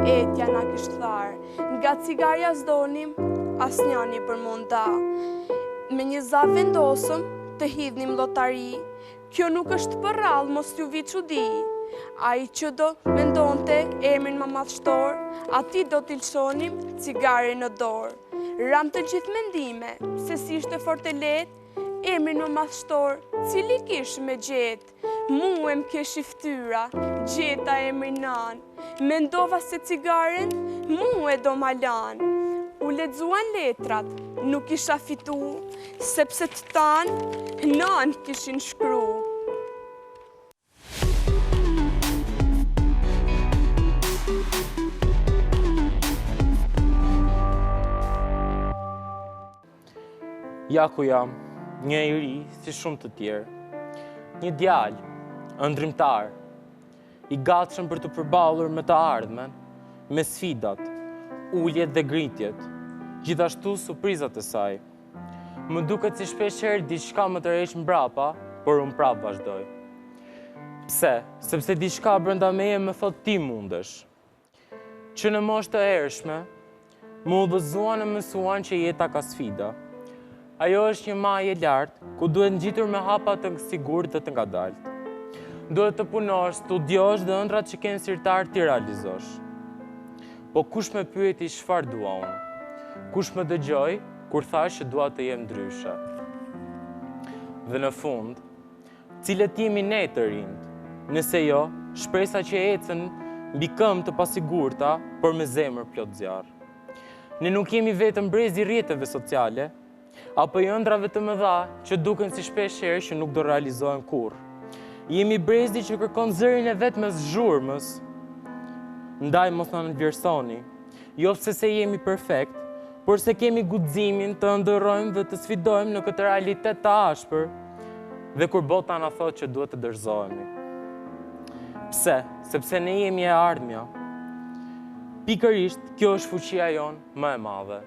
etja na kishtë tharë, nga cigarja zdonim, as njani për munda. Me një za vendosëm, të hidhnim lotari, kjo nuk është për rallë, mos ju vi qudi. A i që do mendonte emrin ma madhështor, ati do t'ilëshonim cigare në dorë. Ram të gjithë mendime, se si ishte fort e letë, emrin më madhështor, cili kishë me gjetë. Mu e m'ke shiftyra, gjeta emrin nanë. Mendova se cigaren, mu e do malanë. U ledzuan letrat, nuk isha fitu, sepse të tanë, nanë kishin shkru. Ja ku jam, një i ri si shumë të tjerë, një djalë, ëndrimtar, i gatshëm për të përballur me të ardhmen, me sfidat, uljet dhe gritjet, gjithashtu surprizat e saj. Më duket si shpeshherë diçka më tërheq mbrapa, por unë prapë vazhdoj. Pse? Sepse diçka brenda meje më thot ti mundesh. Që në moshë të ershme, më udhëzuan e mësuan që jeta ka sfida. Ajo është një majë e lartë, ku duhet ngjitur me hapa të sigurt dhe të ngadaltë. Duhet të punosh, studiosh dhe ëndrat që kenë sirtar ti realizosh. Po kush më pyeti çfarë dua unë? Kush më dëgjoi kur thash që dua të jem ndryshe? Dhe në fund, cilët jemi ne të rinjt? Nëse jo, shpresa që ecën mbi këmbë të pasigurta, por me zemër plot zjarr. Ne nuk jemi vetëm brezi i rrjeteve sociale, apo i ëndrave të mëdha që duken si shpeshherë që nuk do realizohen kurrë. Jemi brezi që kërkon zërin e vet mes zhurmës. Ndaj mos na vlerësoni, jo se jemi perfekt, por se kemi guximin të ndërrojmë dhe të sfidojmë në këtë realitet të ashpër, dhe kur bota na thotë që duhet të dorëzohemi. Pse? Sepse ne jemi e ardhmja. Pikërisht, kjo është fuqia jonë më e madhe.